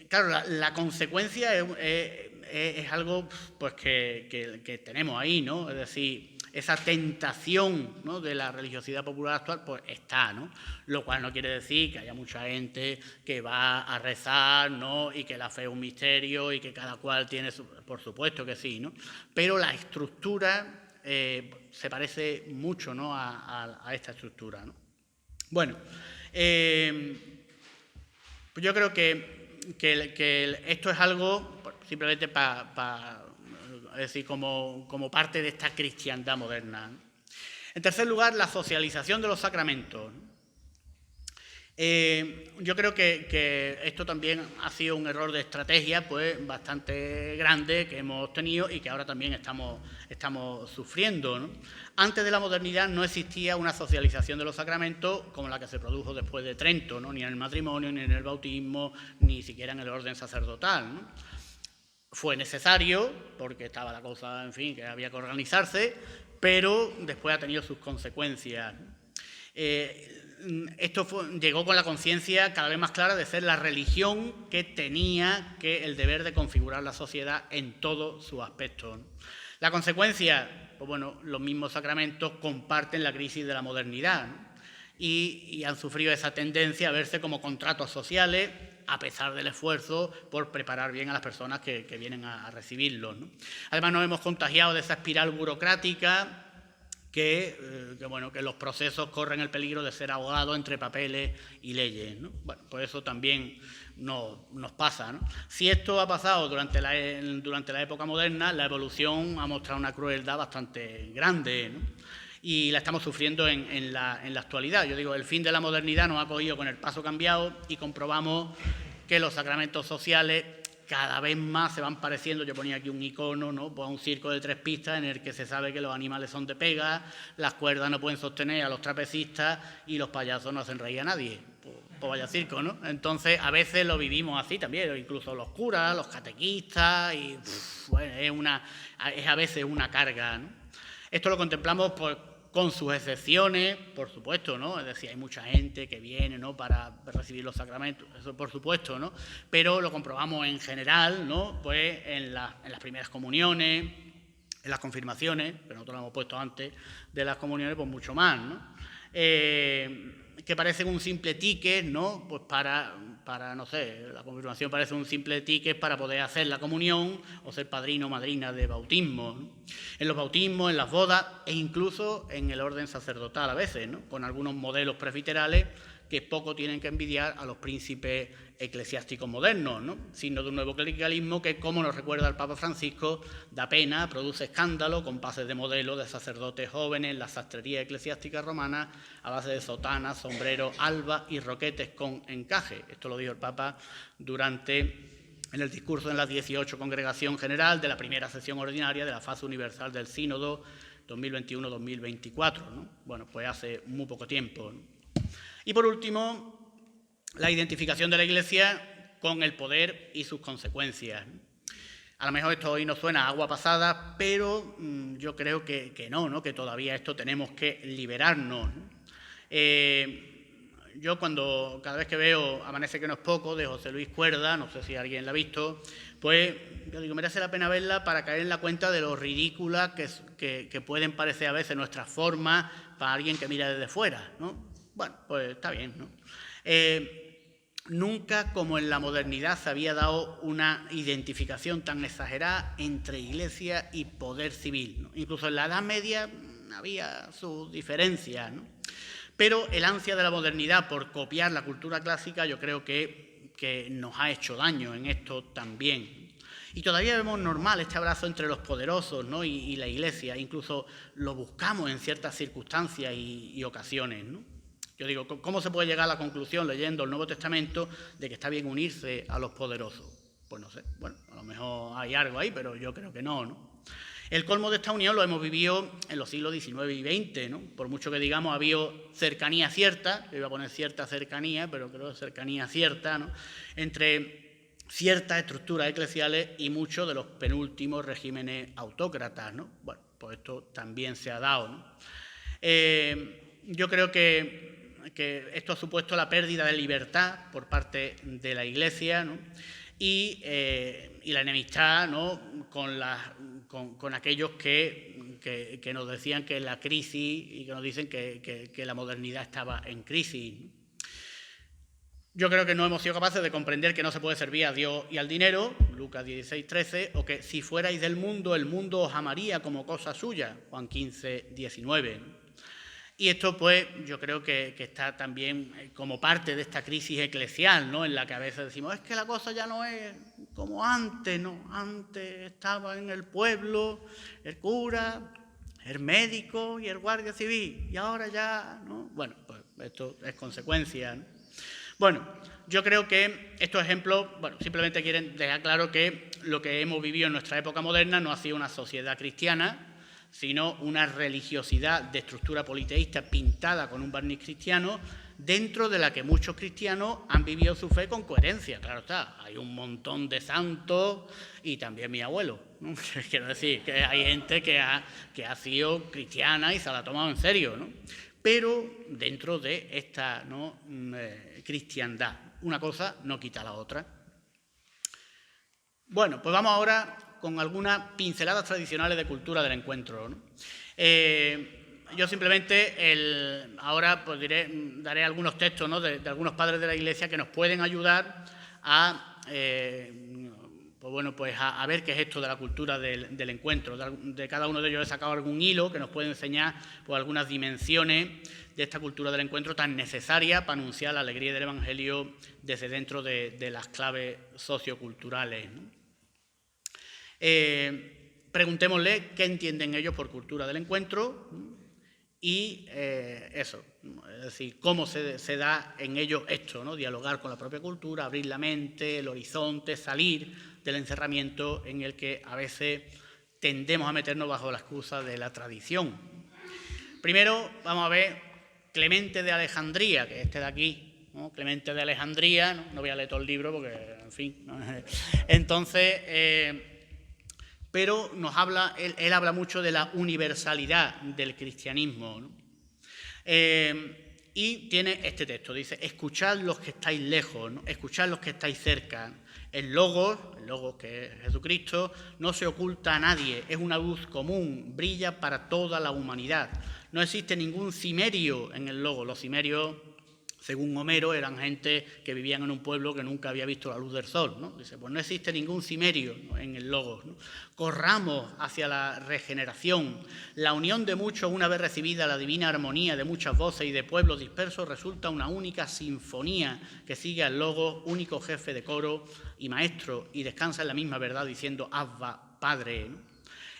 Claro, la consecuencia es algo pues, que tenemos ahí, ¿no? Es decir, esa tentación, ¿no?, de la religiosidad popular actual, pues está, ¿no? Lo cual no quiere decir que haya mucha gente que va a rezar, ¿no?, y que la fe es un misterio y que cada cual tiene su... Por supuesto que sí, ¿no? Pero la estructura se parece mucho, ¿no?, a esta estructura, ¿no? Bueno, pues yo creo que esto es algo simplemente es decir, como parte de esta cristiandad moderna, ¿no? En tercer lugar, la socialización de los sacramentos. Yo creo que esto también ha sido un error de estrategia pues bastante grande que hemos tenido y que ahora también estamos sufriendo, ¿no? Antes de la modernidad no existía una socialización de los sacramentos como la que se produjo después de Trento, ¿no?, ni en el matrimonio, ni en el bautismo, ni siquiera en el orden sacerdotal, ¿no? Fue necesario, porque estaba la cosa, en fin, que había que organizarse, pero después ha tenido sus consecuencias. Esto llegó con la conciencia cada vez más clara de ser la religión que tenía el deber de configurar la sociedad en todos sus aspectos, ¿no? La consecuencia, pues bueno, los mismos sacramentos comparten la crisis de la modernidad, ¿no?, y han sufrido esa tendencia a verse como contratos sociales, a pesar del esfuerzo por preparar bien a las personas que vienen a recibirlos, ¿no? Además, nos hemos contagiado de esa espiral burocrática que los procesos corren el peligro de ser ahogados entre papeles y leyes, ¿no? Bueno, pues eso también nos pasa, ¿no? Si esto ha pasado durante la época moderna, la evolución ha mostrado una crueldad bastante grande, ¿no?, y la estamos sufriendo en la actualidad. Yo digo, el fin de la modernidad nos ha cogido con el paso cambiado y comprobamos que los sacramentos sociales cada vez más se van pareciendo, yo ponía aquí un icono, ¿no?, pues a un circo de 3 pistas en el que se sabe que los animales son de pega, las cuerdas no pueden sostener a los trapecistas y los payasos no hacen reír a nadie. Pues vaya circo, ¿no? Entonces, a veces lo vivimos así también, incluso los curas, los catequistas, y bueno, es a veces una carga, ¿no? Esto lo contemplamos pues con sus excepciones, por supuesto, ¿no? Es decir, hay mucha gente que viene, ¿no?, para recibir los sacramentos, eso por supuesto, ¿no? Pero lo comprobamos en general, ¿no?, pues en las primeras comuniones, en las confirmaciones, pero nosotros lo hemos puesto antes de las comuniones, pues mucho más, ¿no? Que parecen un simple ticket, ¿no?, pues para, no sé, la confirmación parece un simple ticket para poder hacer la comunión o ser padrino o madrina de bautismo, ¿no? En los bautismos, en las bodas e incluso en el orden sacerdotal a veces, ¿no?, con algunos modelos presbiterales que poco tienen que envidiar a los príncipes eclesiásticos modernos, ¿no?, signo de un nuevo clericalismo que, como nos recuerda el Papa Francisco, da pena, produce escándalo, con pases de modelo de sacerdotes jóvenes en las sastrerías eclesiásticas romanas a base de sotanas, sombreros, albas y roquetes con encaje. Esto lo dijo el Papa en el discurso en la 18 Congregación General de la primera sesión ordinaria de la fase universal del Sínodo 2021-2024, ¿no? Bueno, pues hace muy poco tiempo, ¿no? Y por último, la identificación de la Iglesia con el poder y sus consecuencias. A lo mejor esto hoy nos suena a agua pasada, pero yo creo que no, que todavía esto tenemos que liberarnos, ¿no? Yo cada vez que veo Amanece que no es poco, de José Luis Cuerda, no sé si alguien la ha visto, pues yo digo, merece la pena verla para caer en la cuenta de lo ridículas que pueden parecer a veces nuestras formas para alguien que mira desde fuera, ¿no? Bueno, pues está bien, ¿no? Nunca como en la modernidad se había dado una identificación tan exagerada entre Iglesia y poder civil, ¿no? Incluso en la Edad Media había sus diferencias, ¿no? Pero el ansia de la modernidad por copiar la cultura clásica yo creo que nos ha hecho daño en esto también. Y todavía vemos normal este abrazo entre los poderosos, ¿no?, y la Iglesia, incluso lo buscamos en ciertas circunstancias y ocasiones, ¿no? Yo digo, ¿cómo se puede llegar a la conclusión, leyendo el Nuevo Testamento, de que está bien unirse a los poderosos? Pues no sé, bueno, a lo mejor hay algo ahí, pero yo creo que no, ¿no? El colmo de esta unión lo hemos vivido en los siglos XIX y XX, ¿no? Por mucho que digamos, ha habido cercanía cierta, yo iba a poner cierta cercanía, pero creo que cercanía cierta, ¿no?, entre ciertas estructuras eclesiales y muchos de los penúltimos regímenes autócratas, ¿no? Bueno, pues esto también se ha dado, ¿no? Yo creo que esto ha supuesto la pérdida de libertad por parte de la Iglesia, ¿no?, y la enemistad, ¿no?, con aquellos que que nos decían que la crisis y que nos dicen que la modernidad estaba en crisis. Yo creo que no hemos sido capaces de comprender que no se puede servir a Dios y al dinero, Lucas 16, 13, o que si fuerais del mundo, el mundo os amaría como cosa suya, Juan 15, 19. Y esto, pues, yo creo que está también como parte de esta crisis eclesial, ¿no?, en la que a veces decimos, es que la cosa ya no es como antes, ¿no? Antes estaba en el pueblo el cura, el médico y el guardia civil, y ahora ya, ¿no? Bueno, pues esto es consecuencia, ¿no? Bueno, yo creo que estos ejemplos, bueno, simplemente quieren dejar claro que lo que hemos vivido en nuestra época moderna no ha sido una sociedad cristiana, sino una religiosidad de estructura politeísta pintada con un barniz cristiano, dentro de la que muchos cristianos han vivido su fe con coherencia. Claro está, hay un montón de santos y también mi abuelo, ¿no? Quiero decir que hay gente que ha sido cristiana y se la ha tomado en serio, ¿no? Pero dentro de esta, ¿no?, cristiandad. Una cosa no quita la otra. Bueno, pues vamos ahora con algunas pinceladas tradicionales de cultura del encuentro, ¿no? Yo simplemente ahora pues daré algunos textos, ¿no?, de algunos padres de la Iglesia que nos pueden ayudar a, a ver qué es esto de la cultura del encuentro. De cada uno de ellos he sacado algún hilo que nos puede enseñar pues, algunas dimensiones de esta cultura del encuentro tan necesaria para anunciar la alegría del Evangelio desde dentro de las claves socioculturales, ¿no? Preguntémosle qué entienden ellos por cultura del encuentro y eso, es decir, cómo se da en ellos esto, ¿no? Dialogar con la propia cultura, abrir la mente, el horizonte, salir del encerramiento en el que a veces tendemos a meternos bajo la excusa de la tradición. Primero vamos a ver Clemente de Alejandría, que es este de aquí, ¿no? Clemente de Alejandría, no voy a leer todo el libro porque, en fin, ¿no? Entonces, pero nos habla, él habla mucho de la universalidad del cristianismo, ¿no? Y tiene este texto, dice, escuchad los que estáis lejos, ¿no? Escuchad los que estáis cerca. El Logos que es Jesucristo, no se oculta a nadie, es una luz común, brilla para toda la humanidad. No existe ningún cimerio en el Logos. Los cimerios, según Homero, eran gente que vivían en un pueblo que nunca había visto la luz del sol, ¿no? Dice, pues no existe ningún cimerio, ¿no?, en el Logos, ¿no? Corramos hacia la regeneración. La unión de muchos, una vez recibida la divina armonía de muchas voces y de pueblos dispersos, resulta una única sinfonía que sigue al Logos, único jefe de coro y maestro, y descansa en la misma verdad diciendo Abba, Padre, ¿no?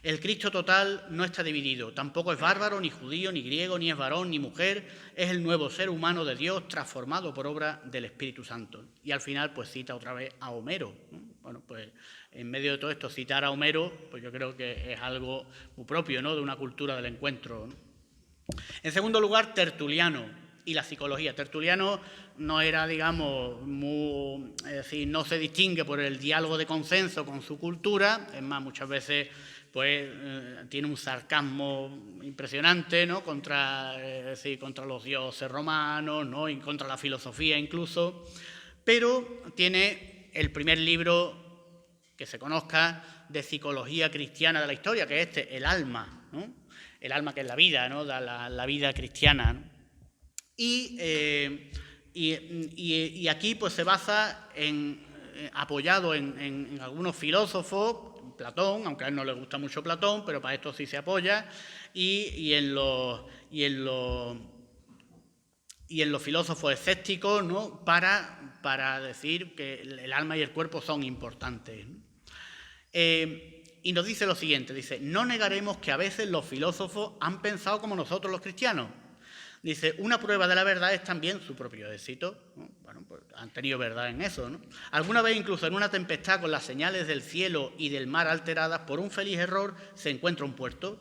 El Cristo total no está dividido, tampoco es bárbaro, ni judío, ni griego, ni es varón, ni mujer, es el nuevo ser humano de Dios transformado por obra del Espíritu Santo. Y al final pues cita otra vez a Homero, ¿no? Bueno, pues en medio de todo esto citar a Homero, pues yo creo que es algo muy propio, ¿no?, de una cultura del encuentro, ¿no? En segundo lugar, Tertuliano y la psicología. Tertuliano no era, digamos, es decir, no se distingue por el diálogo de consenso con su cultura, es más, muchas veces pues tiene un sarcasmo impresionante, ¿no?, contra los dioses romanos, ¿no?, y contra la filosofía incluso, pero tiene el primer libro que se conozca de psicología cristiana de la historia, que es El alma, ¿no?, el alma que es la vida, ¿no?, la vida cristiana, ¿no? Y aquí pues se basa apoyado en algunos filósofos, Platón, aunque a él no le gusta mucho Platón, pero para esto sí se apoya, y en los filósofos escépticos, ¿no?, para decir que el alma y el cuerpo son importantes, ¿no? Y nos dice lo siguiente, dice, no negaremos que a veces los filósofos han pensado como nosotros los cristianos. Dice, una prueba de la verdad es también su propio éxito, ¿no? Bueno, pues han tenido verdad en eso, ¿no? Alguna vez incluso en una tempestad con las señales del cielo y del mar alteradas por un feliz error se encuentra un puerto.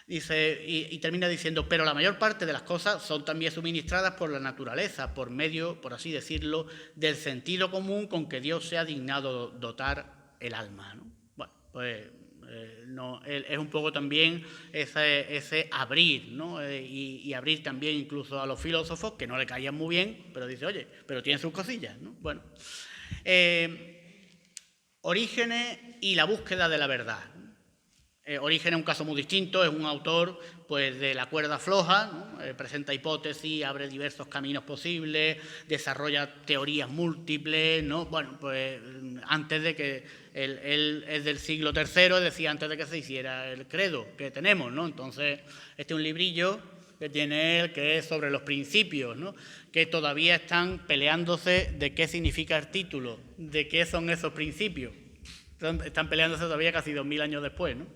Dice, y termina diciendo, pero la mayor parte de las cosas son también suministradas por la naturaleza, por medio, por así decirlo, del sentido común con que Dios se ha dignado dotar el alma, ¿no? Bueno, pues no, es un poco también ese abrir, ¿no? Y abrir también incluso a los filósofos, que no le caían muy bien, pero dice, oye, pero tiene sus cosillas, ¿no? Bueno, Orígenes y la búsqueda de la verdad. Orígenes es un caso muy distinto, es un autor pues, de la cuerda floja, ¿no? Presenta hipótesis, abre diversos caminos posibles, desarrolla teorías múltiples, ¿no? Bueno, pues antes de que él es del siglo III, es decir, antes de que se hiciera el credo que tenemos, ¿no? Entonces, este es un librillo que tiene él, que es sobre los principios, ¿no? Que todavía están peleándose de qué significa el título, de qué son esos principios. Están peleándose todavía casi 2000 años después, ¿no?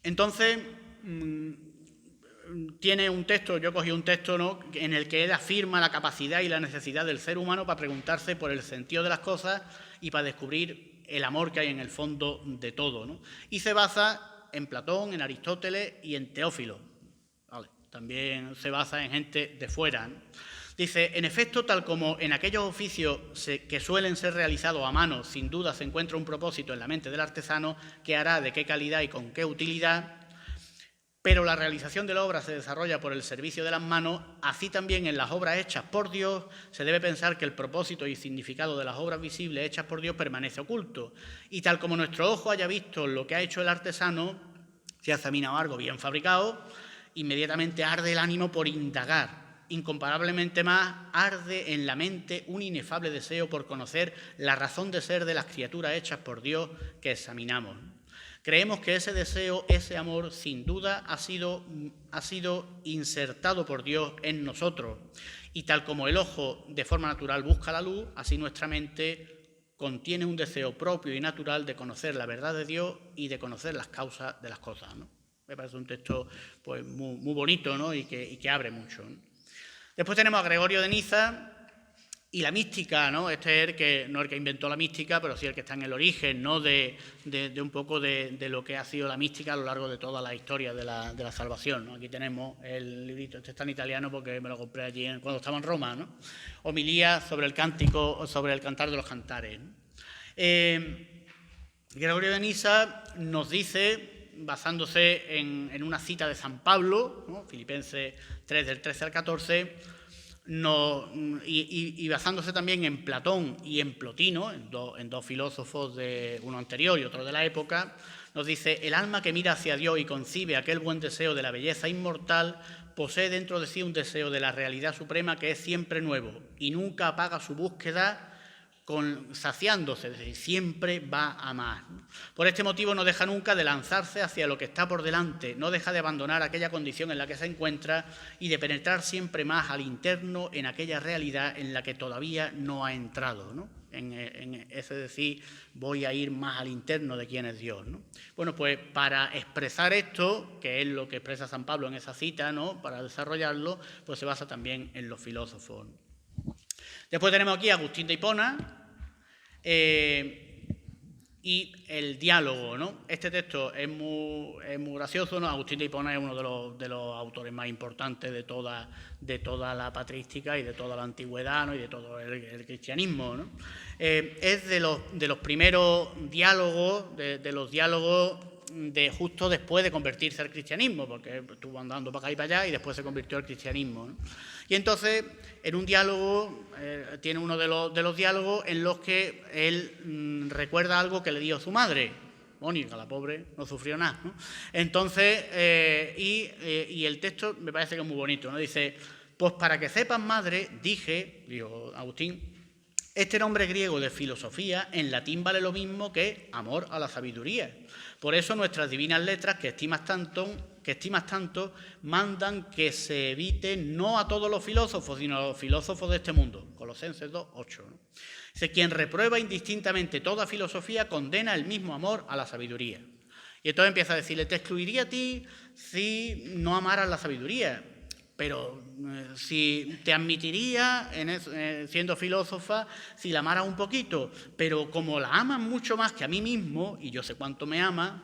Entonces, tiene un texto, yo cogí un texto, ¿no?, en el que él afirma la capacidad y la necesidad del ser humano para preguntarse por el sentido de las cosas y para descubrir el amor que hay en el fondo de todo, ¿no? Y se basa en Platón, en Aristóteles y en Teófilo. Vale. También se basa en gente de fuera, ¿no? Dice, en efecto, tal como en aquellos oficios que suelen ser realizados a mano, sin duda se encuentra un propósito en la mente del artesano que hará de qué calidad y con qué utilidad, pero la realización de la obra se desarrolla por el servicio de las manos, así también en las obras hechas por Dios se debe pensar que el propósito y significado de las obras visibles hechas por Dios permanece oculto. Y tal como nuestro ojo haya visto lo que ha hecho el artesano, si ha examinado algo bien fabricado, inmediatamente arde el ánimo por indagar. Incomparablemente más arde en la mente un inefable deseo por conocer la razón de ser de las criaturas hechas por Dios que examinamos. Creemos que ese deseo, ese amor, sin duda ha sido insertado por Dios en nosotros. Y tal como el ojo de forma natural busca la luz, así nuestra mente contiene un deseo propio y natural de conocer la verdad de Dios y de conocer las causas de las cosas, ¿no? Me parece un texto pues, muy bonito, ¿no? y que abre mucho, ¿no? Después tenemos a Gregorio de Niza y la mística, ¿no? Este es no el que inventó la mística, pero sí el que está en el origen, ¿no? de un poco de lo que ha sido la mística a lo largo de toda la historia de la salvación, ¿no? Aquí tenemos el librito, este está en italiano porque me lo compré allí cuando estaba en Roma, ¿no? Homilía sobre el cántico, sobre el cantar de los cantares, ¿no? Gregorio de Niza nos dice, basándose en una cita de San Pablo, ¿no? Filipenses 3, del 13 al 14, y basándose también en Platón y en Plotino, en dos filósofos, uno anterior y otro de la época, nos dice, el alma que mira hacia Dios y concibe aquel buen deseo de la belleza inmortal, posee dentro de sí un deseo de la realidad suprema que es siempre nuevo y nunca apaga su búsqueda saciándose, es decir, siempre va a más. Por este motivo no deja nunca de lanzarse hacia lo que está por delante, no deja de abandonar aquella condición en la que se encuentra y de penetrar siempre más al interno en aquella realidad en la que todavía no ha entrado, ¿no? En ese decir, voy a ir más al interno de quién es Dios, ¿no? Bueno, pues para expresar esto, que es lo que expresa San Pablo en esa cita, ¿no? Para desarrollarlo, pues se basa también en los filósofos, ¿no? Después tenemos aquí a Agustín de Hipona y el diálogo, ¿no? Este texto es muy gracioso, ¿no? Agustín de Hipona es uno de los autores más importantes de toda la patrística y de toda la antigüedad, ¿no? Y de todo el cristianismo, ¿no? Es de los primeros diálogos, de los diálogos de justo después de convertirse al cristianismo, porque estuvo andando para acá y para allá y después se convirtió al cristianismo, ¿no? Y entonces, en un diálogo, tiene uno de los diálogos en los que él recuerda algo que le dijo su madre. Mónica, la pobre, no sufrió nada, ¿no? Entonces, y el texto me parece que es muy bonito, ¿no? Dice, pues para que sepas, madre, dijo Agustín, este nombre griego de filosofía en latín vale lo mismo que amor a la sabiduría. Por eso nuestras divinas letras, que estimas tanto, mandan que se evite no a todos los filósofos, sino a los filósofos de este mundo. Colosenses 2, 8, ¿no? Dice, quien reprueba indistintamente toda filosofía condena el mismo amor a la sabiduría. Y entonces empieza a decirle, te excluiría a ti si no amaras la sabiduría, pero si te admitiría, siendo filósofa, si la amaras un poquito, pero como la amas mucho más que a mí mismo, y yo sé cuánto me amas,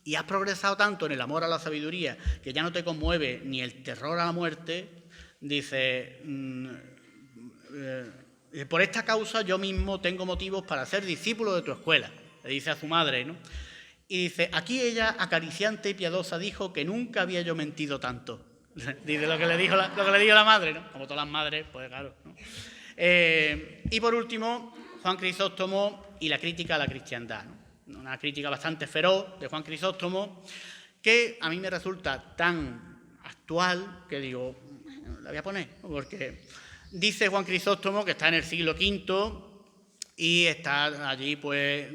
y has progresado tanto en el amor a la sabiduría, que ya no te conmueve ni el terror a la muerte, dice, por esta causa yo mismo tengo motivos para ser discípulo de tu escuela, le dice a su madre, ¿no? Y dice, aquí ella, acariciante y piadosa, dijo que nunca había yo mentido tanto. Dice lo que le dijo la madre, ¿no? Como todas las madres, pues claro, ¿no? Y por último, Juan Crisóstomo y la crítica a la cristiandad, ¿no? una crítica bastante feroz de Juan Crisóstomo, que a mí me resulta tan actual que digo, la voy a poner, porque dice Juan Crisóstomo que está en el siglo V y está allí, pues,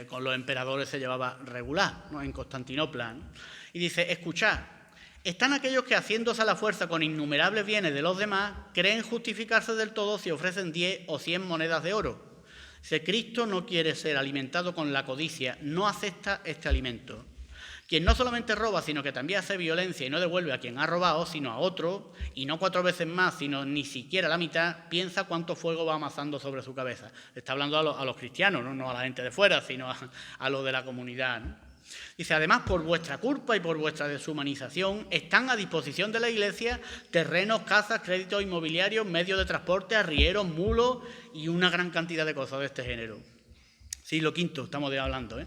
con los emperadores se llevaba regular, ¿no?, en Constantinopla, ¿no? Y dice, escuchad, están aquellos que, haciéndose a la fuerza con innumerables bienes de los demás, creen justificarse del todo si ofrecen 10 o 100 monedas de oro. Si Cristo no quiere ser alimentado con la codicia, no acepta este alimento. Quien no solamente roba, sino que también hace violencia y no devuelve a quien ha robado, sino a otro, y no 4 veces más, sino ni siquiera la mitad, piensa cuánto fuego va amasando sobre su cabeza. Está hablando a los cristianos, no a la gente de fuera, sino a los de la comunidad, ¿no? Dice, además, por vuestra culpa y por vuestra deshumanización, están a disposición de la Iglesia terrenos, casas, créditos inmobiliarios, medios de transporte, arrieros, mulos y una gran cantidad de cosas de este género. Siglo V estamos hablando, ¿eh?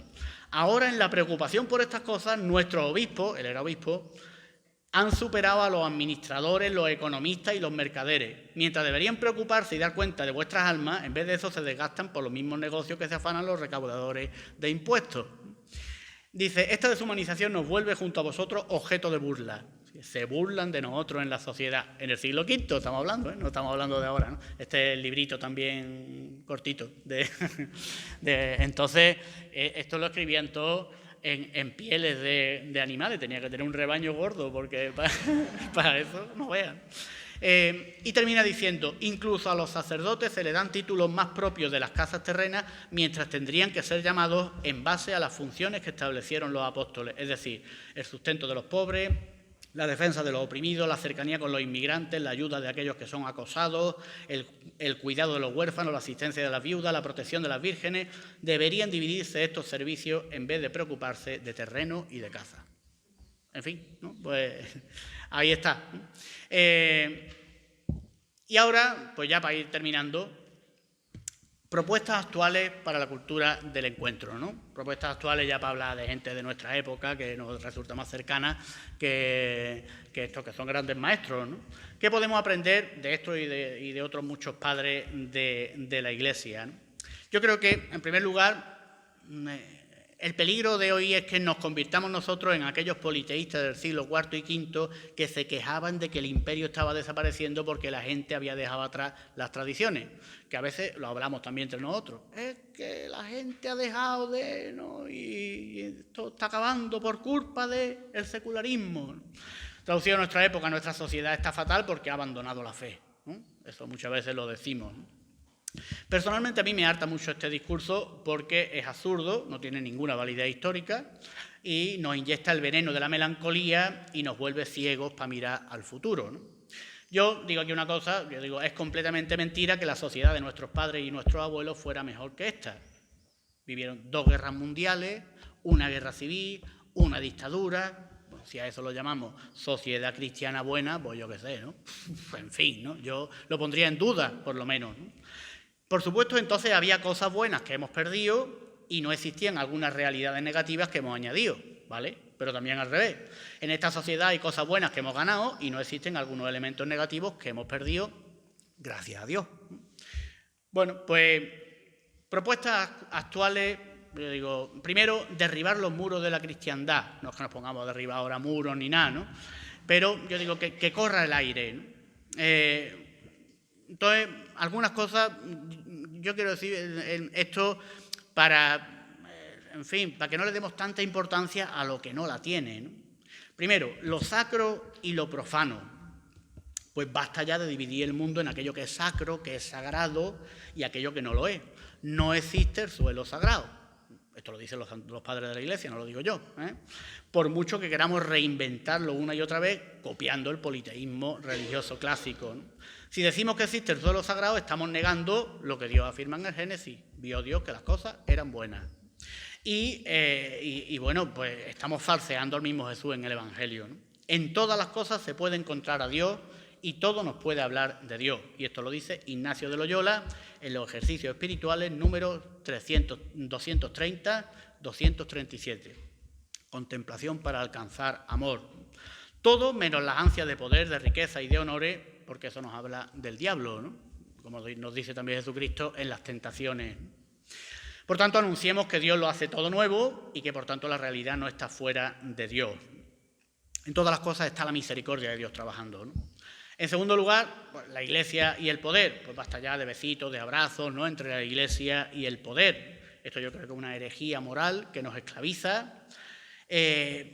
Ahora, en la preocupación por estas cosas, nuestros obispos, él era obispo, han superado a los administradores, los economistas y los mercaderes. Mientras deberían preocuparse y dar cuenta de vuestras almas, en vez de eso se desgastan por los mismos negocios que se afanan los recaudadores de impuestos. Dice, esta deshumanización nos vuelve junto a vosotros objeto de burla. Se burlan de nosotros en la sociedad. En el siglo V estamos hablando, ¿eh? No estamos hablando de ahora, ¿no? Este es el librito también cortito. Entonces, esto lo escribían todos en pieles de animales. Tenía que tener un rebaño gordo porque para eso no vean. Y termina diciendo, incluso a los sacerdotes se le dan títulos más propios de las casas terrenas, mientras tendrían que ser llamados en base a las funciones que establecieron los apóstoles, es decir, el sustento de los pobres, la defensa de los oprimidos, la cercanía con los inmigrantes, la ayuda de aquellos que son acosados, el cuidado de los huérfanos, la asistencia de las viudas, la protección de las vírgenes. Deberían dividirse estos servicios en vez de preocuparse de terreno y de casa. En fin, ¿no? Pues ahí está. Y ahora, pues ya para ir terminando, propuestas actuales para la cultura del encuentro, ¿no? Propuestas actuales ya para hablar de gente de nuestra época que nos resulta más cercana que estos que son grandes maestros, ¿no? ¿Qué podemos aprender de esto y de otros muchos padres de la Iglesia, ¿no? Yo creo que, en primer lugar, el peligro de hoy es que nos convirtamos nosotros en aquellos politeístas del siglo IV y V que se quejaban de que el imperio estaba desapareciendo porque la gente había dejado atrás las tradiciones, que a veces lo hablamos también entre nosotros. Es que la gente ha dejado de, ¿no? Y esto está acabando por culpa del secularismo. Traducido a nuestra época, nuestra sociedad está fatal porque ha abandonado la fe, ¿no? Eso muchas veces lo decimos, ¿no? Personalmente a mí me harta mucho este discurso porque es absurdo, no tiene ninguna validez histórica y nos inyecta el veneno de la melancolía y nos vuelve ciegos para mirar al futuro, ¿no? Yo digo aquí una cosa, yo digo, es completamente mentira que la sociedad de nuestros padres y nuestros abuelos fuera mejor que esta. Vivieron 2 guerras mundiales, una guerra civil, una dictadura. Si a eso lo llamamos sociedad cristiana buena, pues yo qué sé, ¿no? En fin, ¿no? Yo lo pondría en duda, por lo menos, ¿no? Por supuesto, entonces había cosas buenas que hemos perdido y no existían algunas realidades negativas que hemos añadido, ¿vale? Pero también al revés. En esta sociedad hay cosas buenas que hemos ganado y no existen algunos elementos negativos que hemos perdido, gracias a Dios. Bueno, pues propuestas actuales, yo digo, primero, derribar los muros de la cristiandad. No es que nos pongamos a derribar ahora muros ni nada, ¿no? Pero yo digo que corra el aire, ¿no? Entonces, algunas cosas, yo quiero decir esto para, en fin, para que no le demos tanta importancia a lo que no la tiene, ¿no? Primero, lo sacro y lo profano. Pues basta ya de dividir el mundo en aquello que es sacro, que es sagrado, y aquello que no lo es. No existe el suelo sagrado. Esto lo dicen los padres de la Iglesia, no lo digo yo, ¿eh? Por mucho que queramos reinventarlo una y otra vez, copiando el politeísmo religioso clásico, ¿no? Si decimos que existe el suelo sagrado, estamos negando lo que Dios afirma en el Génesis. Vio Dios que las cosas eran buenas. Y bueno, pues estamos falseando al mismo Jesús en el Evangelio, ¿no? En todas las cosas se puede encontrar a Dios y todo nos puede hablar de Dios. Y esto lo dice Ignacio de Loyola en los ejercicios espirituales números 230, 237. Contemplación para alcanzar amor. Todo menos las ansias de poder, de riqueza y de honores, porque eso nos habla del diablo, ¿no? Como nos dice también Jesucristo en las tentaciones. Por tanto, anunciemos que Dios lo hace todo nuevo y que, por tanto, la realidad no está fuera de Dios. En todas las cosas está la misericordia de Dios trabajando, ¿no? En segundo lugar, pues, la Iglesia y el poder. Pues basta ya de besitos, de abrazos, ¿no?, entre la Iglesia y el poder. Esto yo creo que es una herejía moral que nos esclaviza.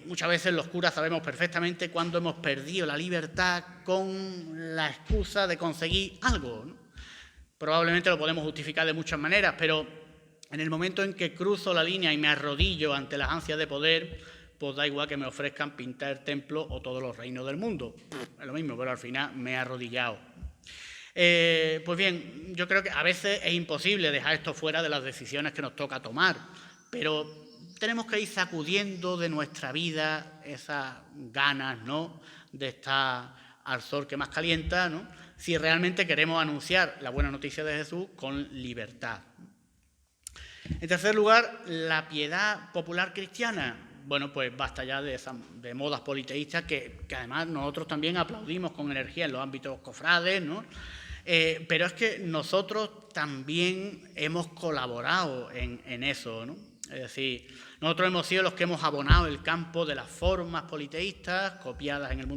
Muchas veces los curas sabemos perfectamente cuándo hemos perdido la libertad con la excusa de conseguir algo, ¿no? Probablemente lo podemos justificar de muchas maneras, pero en el momento en que cruzo la línea y me arrodillo ante las ansias de poder, pues da igual que me ofrezcan pintar el templo o todos los reinos del mundo. Es lo mismo, pero al final me he arrodillado. Pues bien, yo creo que a veces es imposible dejar esto fuera de las decisiones que nos toca tomar, pero tenemos que ir sacudiendo de nuestra vida esas ganas, ¿no?, de estar al sol que más calienta, ¿no?, si realmente queremos anunciar la buena noticia de Jesús con libertad. En tercer lugar, la piedad popular cristiana. Bueno, pues basta ya de modas politeístas que además nosotros también aplaudimos con energía en los ámbitos cofrades, ¿no? Pero es que nosotros también hemos colaborado en eso, ¿no? Es decir, nosotros hemos sido los que hemos abonado el campo de las formas politeístas copiadas en el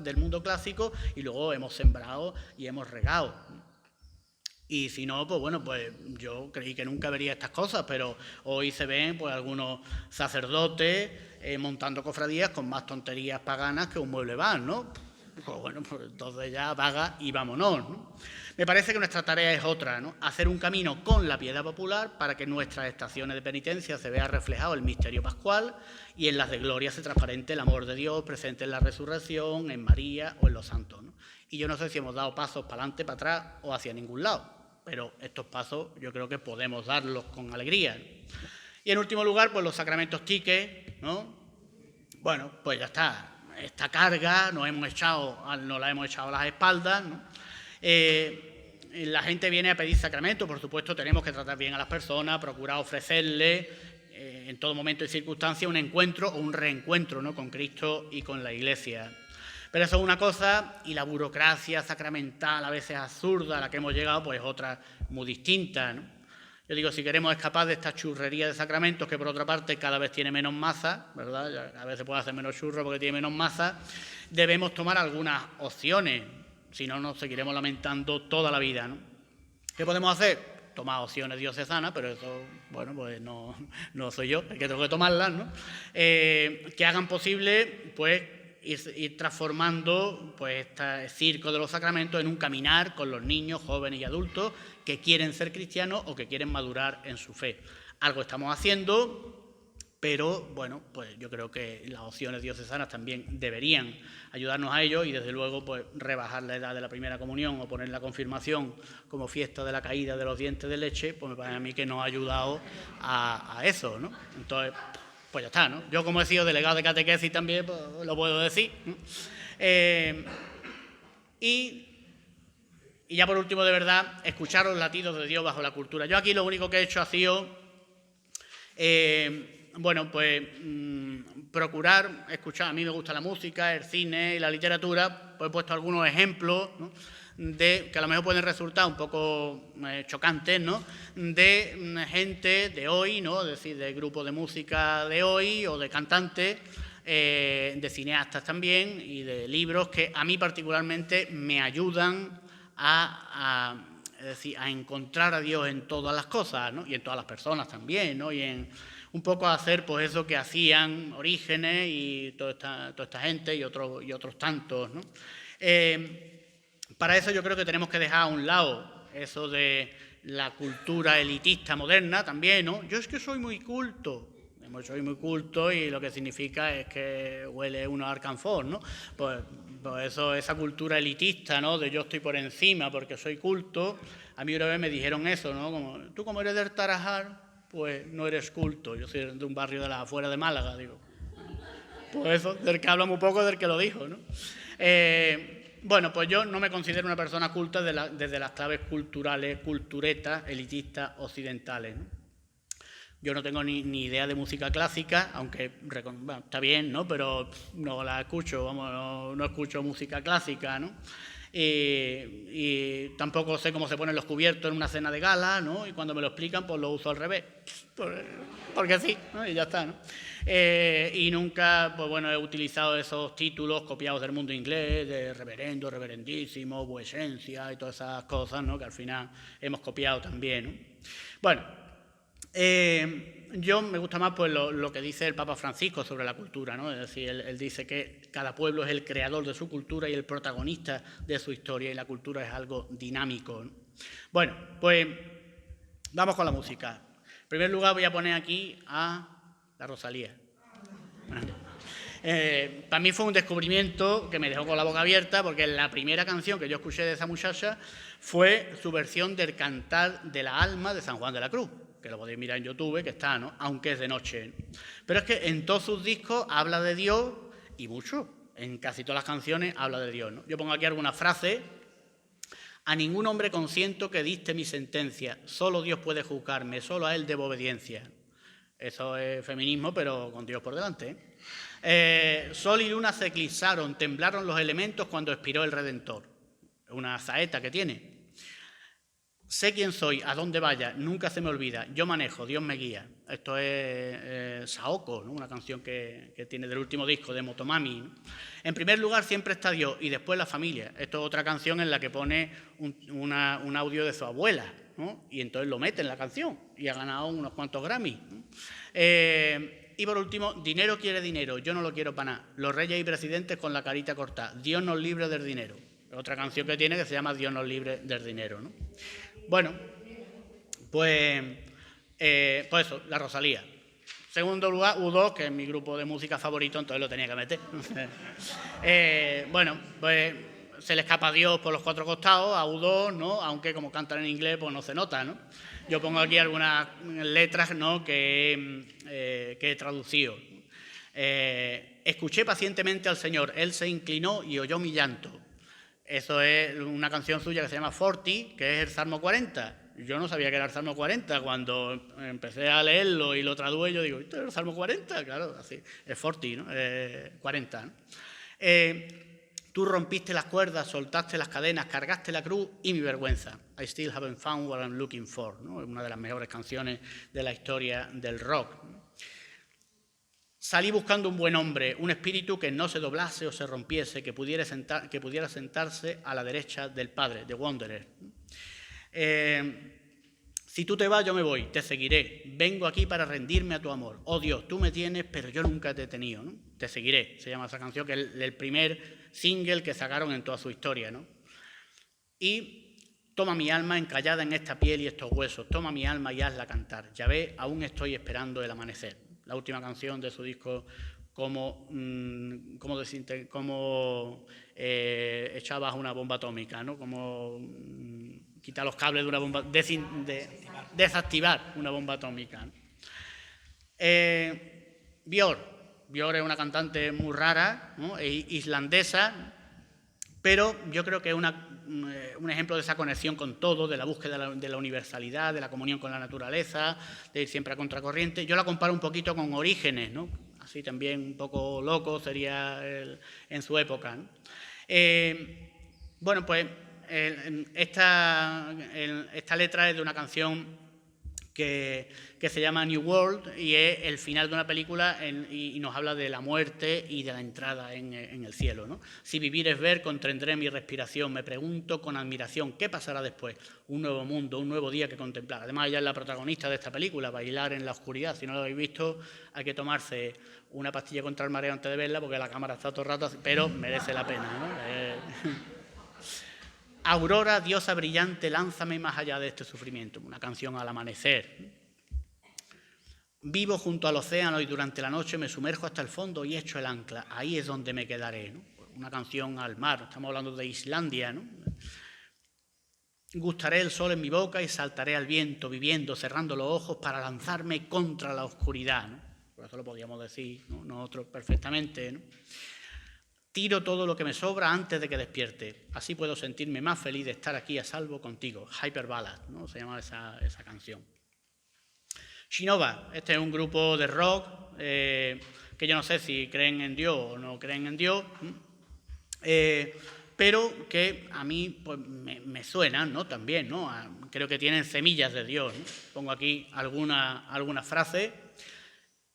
del mundo clásico y luego hemos sembrado y hemos regado. Y si no, pues bueno, pues yo creí que nunca vería estas cosas, pero hoy se ven pues algunos sacerdotes montando cofradías con más tonterías paganas que un mueble bar, ¿no? Pues bueno, pues entonces ya vaga y vámonos, ¿no? Me parece que nuestra tarea es otra, ¿no? Hacer un camino con la piedad popular para que en nuestras estaciones de penitencia se vea reflejado el misterio pascual y en las de gloria se transparente el amor de Dios presente en la resurrección, en María o en los santos, ¿no? Y yo no sé si hemos dado pasos para adelante, para atrás o hacia ningún lado, pero estos pasos yo creo que podemos darlos con alegría, ¿no? Y en último lugar, pues los sacramentos tiques, ¿no? Bueno, pues ya está. Esta carga nos la hemos echado a las espaldas, ¿no? La gente viene a pedir sacramentos, por supuesto tenemos que tratar bien a las personas, procurar ofrecerles en todo momento y circunstancia un encuentro o un reencuentro, ¿no?, con Cristo y con la Iglesia. Pero eso es una cosa y la burocracia sacramental, a veces absurda, a la que hemos llegado, pues otra muy distinta, ¿no? Yo digo, si queremos escapar de esta churrería de sacramentos, que por otra parte cada vez tiene menos masa, ¿verdad? A veces puede hacer menos churro porque tiene menos masa, debemos tomar algunas opciones, si no nos seguiremos lamentando toda la vida, ¿no? ¿Qué podemos hacer? Tomar opciones diocesanas, pero eso, bueno, pues no soy yo el que tengo que tomarlas, ¿no? Que hagan posible, pues, ir transformando pues este circo de los sacramentos en un caminar con los niños, jóvenes y adultos que quieren ser cristianos o que quieren madurar en su fe. Algo estamos haciendo, pero bueno, pues yo creo que las opciones diocesanas también deberían ayudarnos a ello y desde luego pues rebajar la edad de la primera comunión o poner la confirmación como fiesta de la caída de los dientes de leche, pues me parece a mí que nos ha ayudado a eso, ¿no? Entonces, pues ya está, ¿no? Yo, como he sido delegado de catequesis también, pues, lo puedo decir, ¿no? Y ya por último, de verdad, escuchar los latidos de Dios bajo la cultura. Yo aquí lo único que he hecho ha sido, bueno, pues procurar escuchar. A mí me gusta la música, el cine y la literatura, pues he puesto algunos ejemplos, ¿no?, de que a lo mejor pueden resultar un poco chocantes, ¿no?, de gente de hoy, ¿no?, es decir, de grupos de música de hoy o de cantantes, de cineastas también y de libros que a mí particularmente me ayudan es decir, a encontrar a Dios en todas las cosas, ¿no?, y en todas las personas también, ¿no?, y en un poco hacer pues eso que hacían Orígenes y toda esta gente y otros tantos, ¿no? Para eso yo creo que tenemos que dejar a un lado eso de la cultura elitista moderna también, ¿no? Yo es que soy muy culto. Soy muy culto y lo que significa es que huele uno a alcanfor, ¿no? Pues eso, esa cultura elitista, ¿no?, de yo estoy por encima porque soy culto. A mí una vez me dijeron eso, ¿no? Como, tú como eres del Tarajal, pues no eres culto. Yo soy de un barrio de las afueras de Málaga, digo. Pues eso, del que habla muy poco, del que lo dijo, ¿no? Bueno, pues yo no me considero una persona culta desde las claves culturales, culturetas, elitistas, occidentales, ¿no? Yo no tengo ni idea de música clásica, aunque bueno, está bien, ¿no?, pero no la escucho, vamos, no escucho música clásica, ¿no? y tampoco sé cómo se ponen los cubiertos en una cena de gala, ¿no? Y cuando me lo explican, pues lo uso al revés, porque sí, ¿no? Y ya está, ¿no? Y nunca, pues bueno, he utilizado esos títulos copiados del mundo inglés, de reverendo, reverendísimo, vuecencia y todas esas cosas, ¿no? Que al final hemos copiado también, ¿no? Bueno, yo me gusta más pues lo que dice el Papa Francisco sobre la cultura, ¿no? Es decir, él dice que cada pueblo es el creador de su cultura y el protagonista de su historia, y la cultura es algo dinámico, ¿no? Bueno, pues vamos con la música. En primer lugar voy a poner aquí a la Rosalía. Para mí fue un descubrimiento que me dejó con la boca abierta, porque la primera canción que yo escuché de esa muchacha fue su versión del Cantar de la Alma de San Juan de la Cruz, que lo podéis mirar en YouTube, que está, ¿no? Aunque es de noche. Pero es que en todos sus discos habla de Dios, y mucho, en casi todas las canciones habla de Dios, ¿no? Yo pongo aquí algunas frases. A ningún hombre consiento que dicte mi sentencia, solo Dios puede juzgarme, solo a él debo obediencia. Eso es feminismo, pero con Dios por delante, ¿eh? Sol y luna se eclipsaron, temblaron los elementos cuando expiró el Redentor. Una saeta que tiene. Sé quién soy, a dónde vaya, nunca se me olvida, yo manejo, Dios me guía. Esto es Saoko, ¿no? Una canción que tiene del último disco, de Motomami, ¿no? En primer lugar siempre está Dios y después la familia. Esto es otra canción en la que pone un audio de su abuela, ¿no? Y entonces lo mete en la canción y ha ganado unos cuantos Grammy, ¿no? Y por último, dinero quiere dinero, yo no lo quiero para nada. Los reyes y presidentes con la carita cortada, Dios nos libre del dinero. Otra canción que tiene que se llama Dios nos libre del dinero, ¿no? Bueno, pues eso, la Rosalía. Segundo lugar, U2, que es mi grupo de música favorito, entonces lo tenía que meter. Bueno, pues se le escapa a Dios por los cuatro costados, a U2, ¿no? Aunque como cantan en inglés, pues no se nota, ¿no? Yo pongo aquí algunas letras, ¿no? que he traducido. Escuché pacientemente al Señor, Él se inclinó y oyó mi llanto. Eso es una canción suya que se llama 40, que es el Salmo 40. Yo no sabía que era el Salmo 40. Cuando empecé a leerlo y lo traduje, yo digo, ¿esto es el Salmo 40? Claro, así, es 40, ¿no? 40, ¿no? Tú rompiste las cuerdas, soltaste las cadenas, cargaste la cruz y mi vergüenza. I still haven't found what I'm looking for, ¿no? Es una de las mejores canciones de la historia del rock. Salí buscando un buen hombre, un espíritu que no se doblase o se rompiese, que pudiera sentarse a la derecha del Padre, de Wanderer. Si tú te vas, yo me voy, te seguiré. Vengo aquí para rendirme a tu amor. Oh Dios, tú me tienes, pero yo nunca te he tenido, ¿no? Te seguiré, se llama esa canción, que es el primer single que sacaron en toda su historia, ¿no? Y toma mi alma encallada en esta piel y estos huesos, toma mi alma y hazla cantar. Ya ve, aún estoy esperando el amanecer. La última canción de su disco, como echabas una bomba atómica, ¿no? Como quitar los cables de una bomba, desactivar una bomba atómica, ¿no? Björk es una cantante muy rara, ¿no? Islandesa, pero yo creo que es un ejemplo de esa conexión con todo, de la búsqueda de la universalidad, de la comunión con la naturaleza, de ir siempre a contracorriente. Yo la comparo un poquito con Orígenes, ¿no? Así también un poco loco sería en su época, ¿no? Bueno, pues esta letra es de una canción que se llama New World y es el final de una película y nos habla de la muerte y de la entrada en el cielo, ¿no? Si vivir es ver, contendré mi respiración, me pregunto con admiración, ¿qué pasará después? Un nuevo mundo, un nuevo día que contemplar. Además, ella es la protagonista de esta película, Bailar en la oscuridad. Si no lo habéis visto, hay que tomarse una pastilla contra el mareo antes de verla porque la cámara está todo el rato así, pero merece la pena, ¿no? Aurora, diosa brillante, lánzame más allá de este sufrimiento. Una canción al amanecer. Vivo junto al océano y durante la noche me sumerjo hasta el fondo y echo el ancla. Ahí es donde me quedaré, ¿no? Una canción al mar. Estamos hablando de Islandia, ¿no? Gustaré el sol en mi boca y saltaré al viento, viviendo, cerrando los ojos para lanzarme contra la oscuridad, ¿no? Por eso lo podíamos decir, ¿no? Nosotros perfectamente, ¿no? Tiro todo lo que me sobra antes de que despierte. Así puedo sentirme más feliz de estar aquí a salvo contigo. Hyper Ballad, ¿no? Se llama esa canción. Shinova, este es un grupo de rock que yo no sé si creen en Dios o no creen en Dios, pero que a mí pues, me suenan, ¿no? También, ¿no? Creo que tienen semillas de Dios, ¿no? Pongo aquí algunas frases.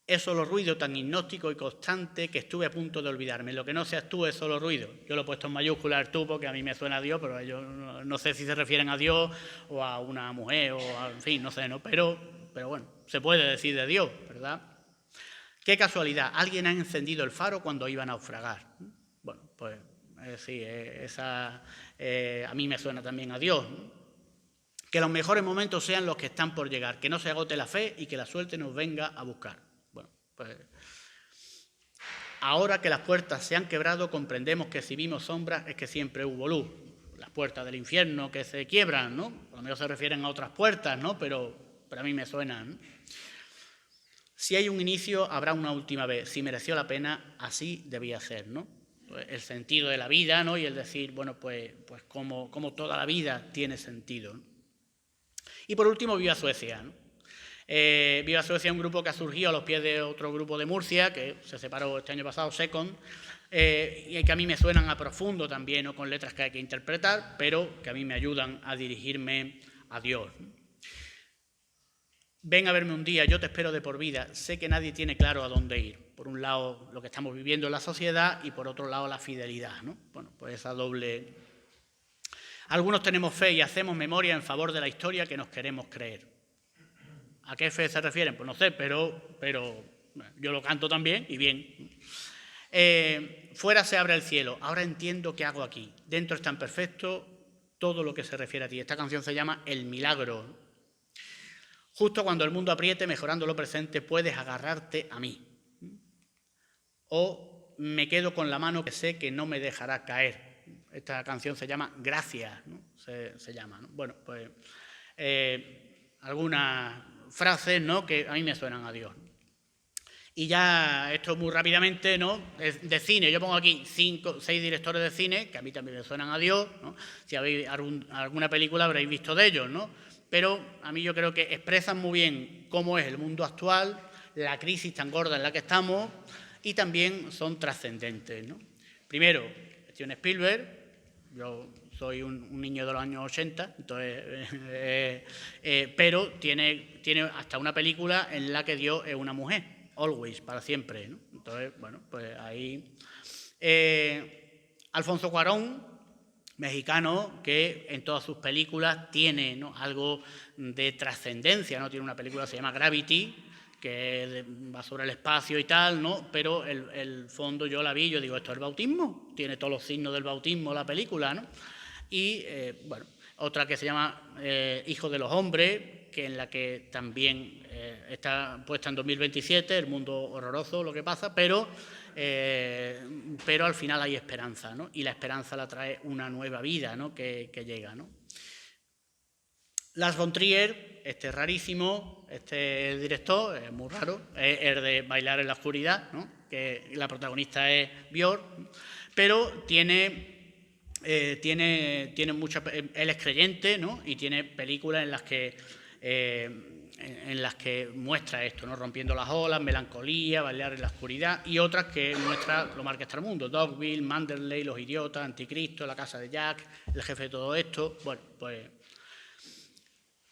Es solo ruido tan hipnótico y constante que estuve a punto de olvidarme. Lo que no seas tú es solo ruido. Yo lo he puesto en mayúsculas tú porque a mí me suena a Dios, pero yo no sé si se refieren a Dios o a una mujer o a, en fin, no sé, ¿no? Pero bueno, se puede decir de Dios, ¿verdad? Qué casualidad, alguien ha encendido el faro cuando iba a naufragar. Bueno, pues sí, a mí me suena también a Dios, ¿no? Que los mejores momentos sean los que están por llegar, que no se agote la fe y que la suerte nos venga a buscar. Bueno, pues ahora que las puertas se han quebrado, comprendemos que si vimos sombras es que siempre hubo luz. Las puertas del infierno que se quiebran, ¿no? A lo mejor se refieren a otras puertas, ¿no? Pero a mí me suenan, ¿no? Si hay un inicio, habrá una última vez. Si mereció la pena, así debía ser, ¿no? Pues el sentido de la vida, ¿no? Y el decir, bueno, pues como toda la vida tiene sentido, ¿no? Y por último, Viva Suecia, ¿no? Viva Suecia es un grupo que ha surgido a los pies de otro grupo de Murcia, que se separó este año pasado, Second, y que a mí me suenan a profundo también, ¿no? Con letras que hay que interpretar, pero que a mí me ayudan a dirigirme a Dios. Ven a verme un día, yo te espero de por vida, sé que nadie tiene claro a dónde ir. Por un lado, lo que estamos viviendo en la sociedad y por otro lado, la fidelidad, ¿no? Bueno, pues esa doble... Algunos tenemos fe y hacemos memoria en favor de la historia que nos queremos creer. ¿A qué fe se refieren? Pues no sé, pero yo lo canto también y bien. Fuera se abre el cielo, ahora entiendo qué hago aquí. Dentro es tan perfecto todo lo que se refiere a ti. Esta canción se llama El Milagro. Justo cuando el mundo apriete, mejorando lo presente, puedes agarrarte a mí. O me quedo con la mano que sé que no me dejará caer. Esta canción se llama Gracias, ¿no? Se llama, ¿no? Bueno, pues algunas frases, ¿no? Que a mí me suenan a Dios. Y ya esto muy rápidamente, ¿no? De cine, yo pongo aquí 6 directores de cine, que a mí también me suenan a Dios, ¿no? Si habéis alguna película habréis visto de ellos, ¿no? Pero a mí yo creo que expresan muy bien cómo es el mundo actual, la crisis tan gorda en la que estamos, y también son trascendentes, ¿no? Primero, Steven Spielberg. Yo soy un niño de los años 80, entonces, pero tiene hasta una película en la que Dios es una mujer, Always, para siempre, ¿no? Entonces, bueno, pues ahí... Alfonso Cuarón, mexicano, que en todas sus películas tiene, ¿no? Algo de trascendencia, ¿no? Tiene una película que se llama Gravity, que va sobre el espacio y tal, ¿no? Pero el fondo yo la vi, yo digo, ¿esto es el bautismo? Tiene todos los signos del bautismo la película, ¿no? Y, bueno, otra que se llama Hijo de los Hombres, que en la que también está puesta en 2027, el mundo horroroso, lo que pasa, pero al final hay esperanza, ¿no? Y la esperanza la trae una nueva vida, ¿no? que llega, ¿no? Lars von Trier, este rarísimo, este director, es muy raro, es el de Bailar en la oscuridad, ¿no? Que la protagonista es Björk, pero tiene mucha, él es creyente, ¿no? Y tiene películas en las que muestra esto, ¿no? Rompiendo las olas, Melancolía, Bailar en la oscuridad, y otras que muestra lo mal que está el mundo, Dogville, Manderley, Los idiotas, Anticristo, La casa de Jack, El jefe de todo esto. Bueno, pues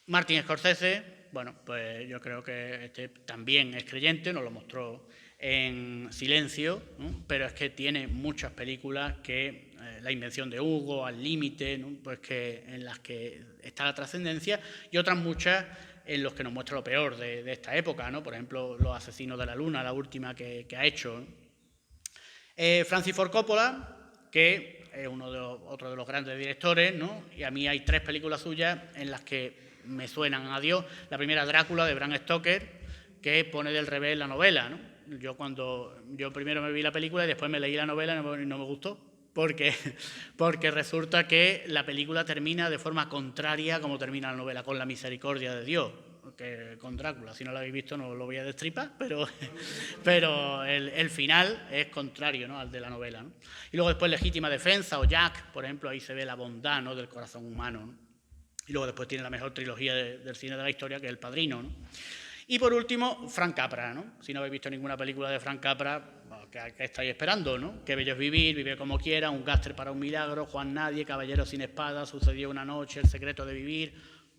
Martin Scorsese, bueno, pues yo creo que este también es creyente, nos lo mostró en Silencio, ¿no? Pero es que tiene muchas películas que La invención de Hugo, Al límite, ¿no? Pues que en las que está la trascendencia, y otras muchas en los que nos muestra lo peor de esta época, ¿no? Por ejemplo, Los asesinos de la luna, la última que ha hecho, ¿no? Francis Ford Coppola, que es otro de los grandes directores, ¿no? Y a mí hay 3 películas suyas en las que me suenan a Dios. La primera, Drácula, de Bram Stoker, que pone del revés la novela, ¿no? Yo primero me vi la película y después me leí la novela y no me gustó, porque resulta que la película termina de forma contraria como termina la novela, con la misericordia de Dios, que con Drácula. Si no lo habéis visto no lo voy a destripar, pero el final es contrario, ¿no? Al de la novela, ¿no? Y luego después Legítima Defensa o Jack, por ejemplo, ahí se ve la bondad, ¿no? Del corazón humano, ¿no? Y luego después tiene la mejor trilogía del cine de la historia, que es El Padrino, ¿no? Y por último, Frank Capra, ¿no? Si no habéis visto ninguna película de Frank Capra, ¿qué estáis esperando, no? Qué bello es vivir, vive como quiera, un gáster para un milagro, Juan Nadie, Caballero sin espada, Sucedió una noche, El secreto de vivir.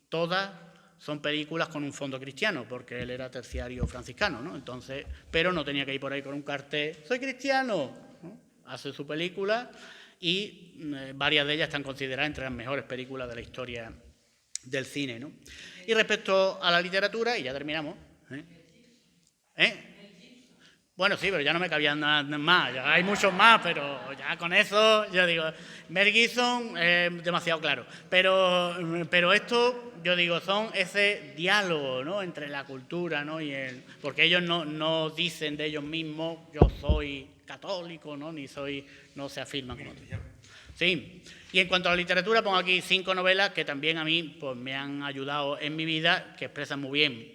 Todas son películas con un fondo cristiano, porque él era terciario franciscano, ¿no? Entonces, pero no tenía que ir por ahí con un cartel, ¡soy cristiano!, ¿no? Hace su película y varias de ellas están consideradas entre las mejores películas de la historia del cine, ¿no? Y respecto a la literatura, y ya terminamos, bueno, sí, pero ya no me cabían nada más, ya hay muchos más, pero ya con eso, yo digo, Mel Gibson es demasiado claro, pero esto, yo digo, son ese diálogo, ¿no?, entre la cultura, ¿no?, porque ellos no dicen de ellos mismos, yo soy católico, ¿no?, no se afirman como tal. Sí, y en cuanto a la literatura, pongo aquí 5 novelas que también a mí pues, me han ayudado en mi vida, que expresan muy bien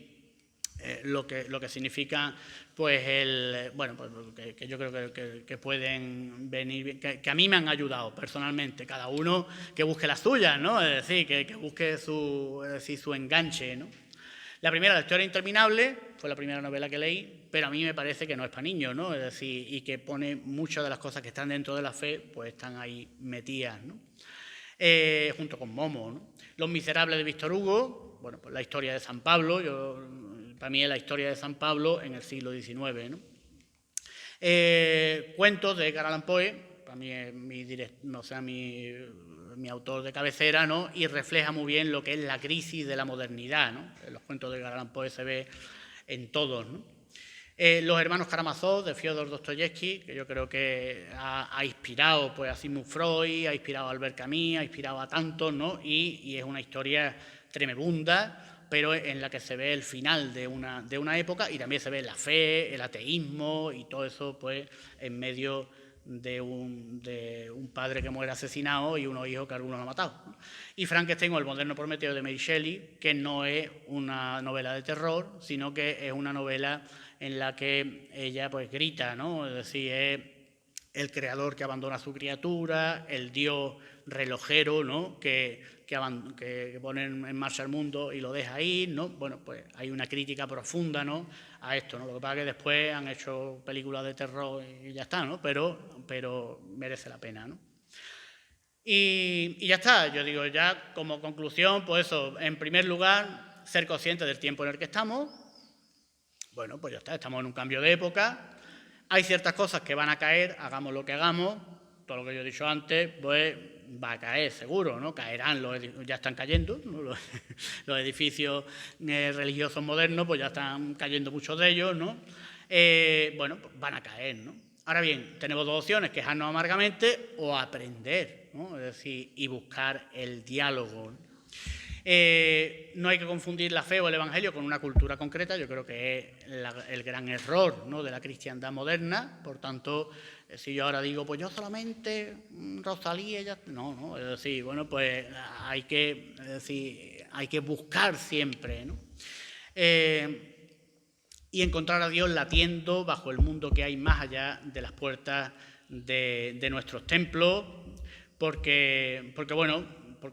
lo que significa pues que yo creo que pueden venir, que a mí me han ayudado personalmente, cada uno que busque las suyas, ¿no? Es decir, que busque su enganche, ¿no? La primera, La historia interminable, fue la primera novela que leí, pero a mí me parece que no es para niños, ¿no? Es decir, y que pone muchas de las cosas que están dentro de la fe, pues están ahí metidas, ¿no? Junto con Momo, ¿no? Los Miserables de Víctor Hugo, bueno, pues la historia de San Pablo, para mí es la historia de San Pablo en el siglo XIX, ¿no? Cuentos de Edgar Allan Poe, para mí es mi autor de cabecera, ¿no? Y refleja muy bien lo que es la crisis de la modernidad, ¿no? En los cuentos de Edgar Allan Poe se ve en todos, ¿no? Los hermanos Karamazov de Fyodor Dostoyevsky, que yo creo que ha inspirado pues, a Sigmund Freud, ha inspirado a Albert Camus, ha inspirado a tantos, ¿no? Y es una historia tremebunda, pero en la que se ve el final de una época y también se ve la fe, el ateísmo y todo eso pues, en medio de un padre que muere asesinado y unos hijos que algunos han matado, ¿no? Y Frankenstein o el moderno Prometeo de Mary Shelley, que no es una novela de terror, sino que es una novela en la que ella pues grita, ¿no? Es decir, es el creador que abandona a su criatura, el dios relojero, ¿no? que pone en marcha el mundo y lo deja ir, ¿no? Bueno, pues hay una crítica profunda, ¿no?, a esto, ¿no? Lo que pasa es que después han hecho películas de terror y ya está, ¿no? Pero merece la pena, ¿no? Y ya está, yo digo, ya como conclusión, pues eso, en primer lugar, ser consciente del tiempo en el que estamos. Bueno, pues ya está, estamos en un cambio de época, hay ciertas cosas que van a caer, hagamos lo que hagamos, todo lo que yo he dicho antes, pues va a caer seguro, ¿no? Caerán, ya están cayendo, ¿no? Los edificios religiosos modernos, pues ya están cayendo muchos de ellos, ¿no? Bueno, pues van a caer, ¿no? Ahora bien, tenemos dos opciones, quejarnos amargamente o aprender, ¿no? Es decir, y buscar el diálogo, ¿no? No hay que confundir la fe o el evangelio con una cultura concreta, yo creo que es el gran error, ¿no?, de la cristiandad moderna. Por tanto, si yo ahora digo, pues yo solamente Rosalía, ya no, es decir, bueno, pues hay que buscar siempre, ¿no? Y encontrar a Dios latiendo bajo el mundo que hay más allá de las puertas de nuestros templos, porque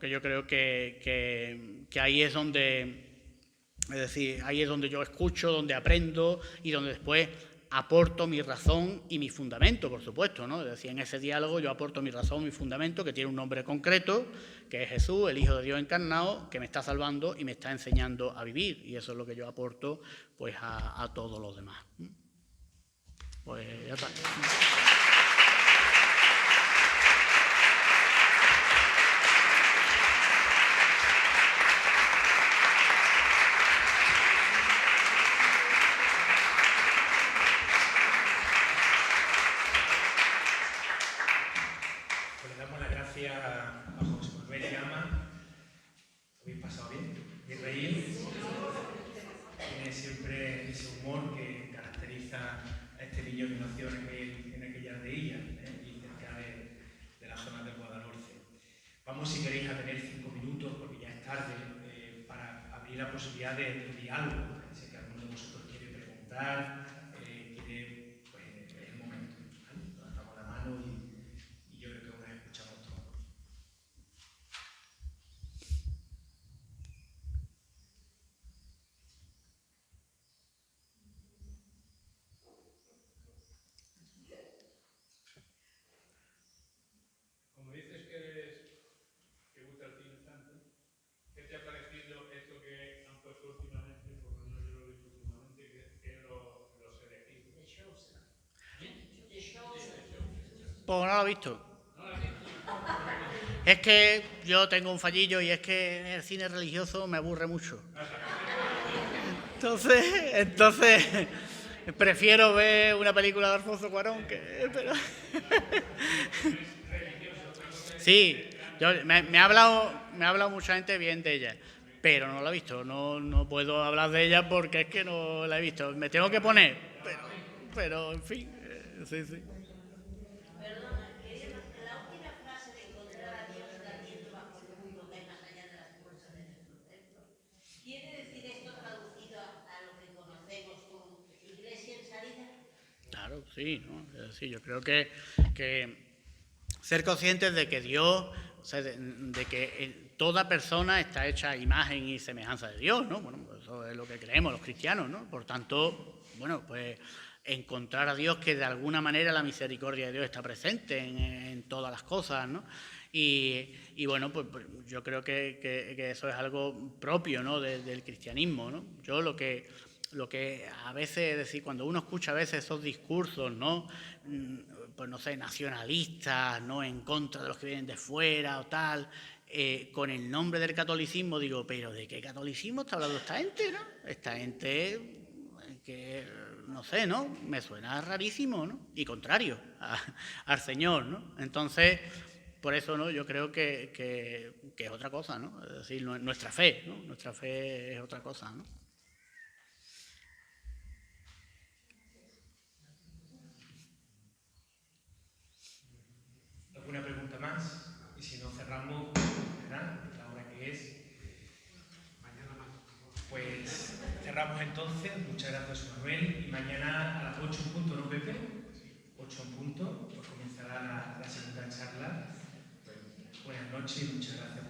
yo creo que ahí es donde, es decir, ahí es donde yo escucho, donde aprendo y donde después aporto mi razón y mi fundamento, por supuesto, ¿no? Es decir, en ese diálogo yo aporto mi razón, mi fundamento, que tiene un nombre concreto, que es Jesús, el Hijo de Dios encarnado, que me está salvando y me está enseñando a vivir. Y eso es lo que yo aporto pues, a todos los demás. Pues ya está. A José Manuel Llama. ¿Habéis pasado bien? ¿Habéis reído? Tiene siempre ese humor que caracteriza a este niño que nació en aquella aldeilla, y cerca de la zona del Guadalhorce. Vamos, si queréis, a tener 5 minutos, porque ya es tarde, para abrir la posibilidad de diálogo. Si alguno de vosotros quiere preguntar, pues es el momento, ¿vale? Levantamos la mano y yo creo que os escuchamos todos. Pues no lo he visto. Es que yo tengo un fallillo y es que el cine religioso me aburre mucho. Entonces prefiero ver una película de Alfonso Cuarón pero... Sí, me ha hablado mucha gente bien de ella, pero no la he visto. No puedo hablar de ella porque es que no la he visto. Me tengo que poner, pero en fin, sí. Claro, sí, ¿no? Sí, yo creo que ser conscientes de que Dios, o sea, de que toda persona está hecha a imagen y semejanza de Dios, ¿no? Bueno, pues eso es lo que creemos los cristianos, ¿no? Por tanto, bueno, pues encontrar a Dios, que de alguna manera la misericordia de Dios está presente en todas las cosas, ¿no? Y bueno, pues yo creo que eso es algo propio, ¿no? del cristianismo, ¿no? Yo lo que a veces, es decir, cuando uno escucha a veces esos discursos, ¿no? Pues no sé, nacionalistas, ¿no? En contra de los que vienen de fuera o tal, con el nombre del catolicismo, digo, pero ¿de qué catolicismo está hablando esta gente, no? Esta gente que, no sé, ¿no? Me suena rarísimo, ¿no? Y contrario al Señor, ¿no? Entonces, por eso, ¿no? Yo creo que es otra cosa, ¿no? Es decir, nuestra fe, ¿no? Nuestra fe es otra cosa, ¿no? ¿Alguna pregunta más? Y si no, cerramos, ¿verdad? La hora que es. Pues cerramos entonces. Muchas gracias, Manuel. Y mañana a las 8 en punto, ¿no, Pepe? 8 en punto, pues comenzará la segunda charla. Buenas noches y muchas gracias.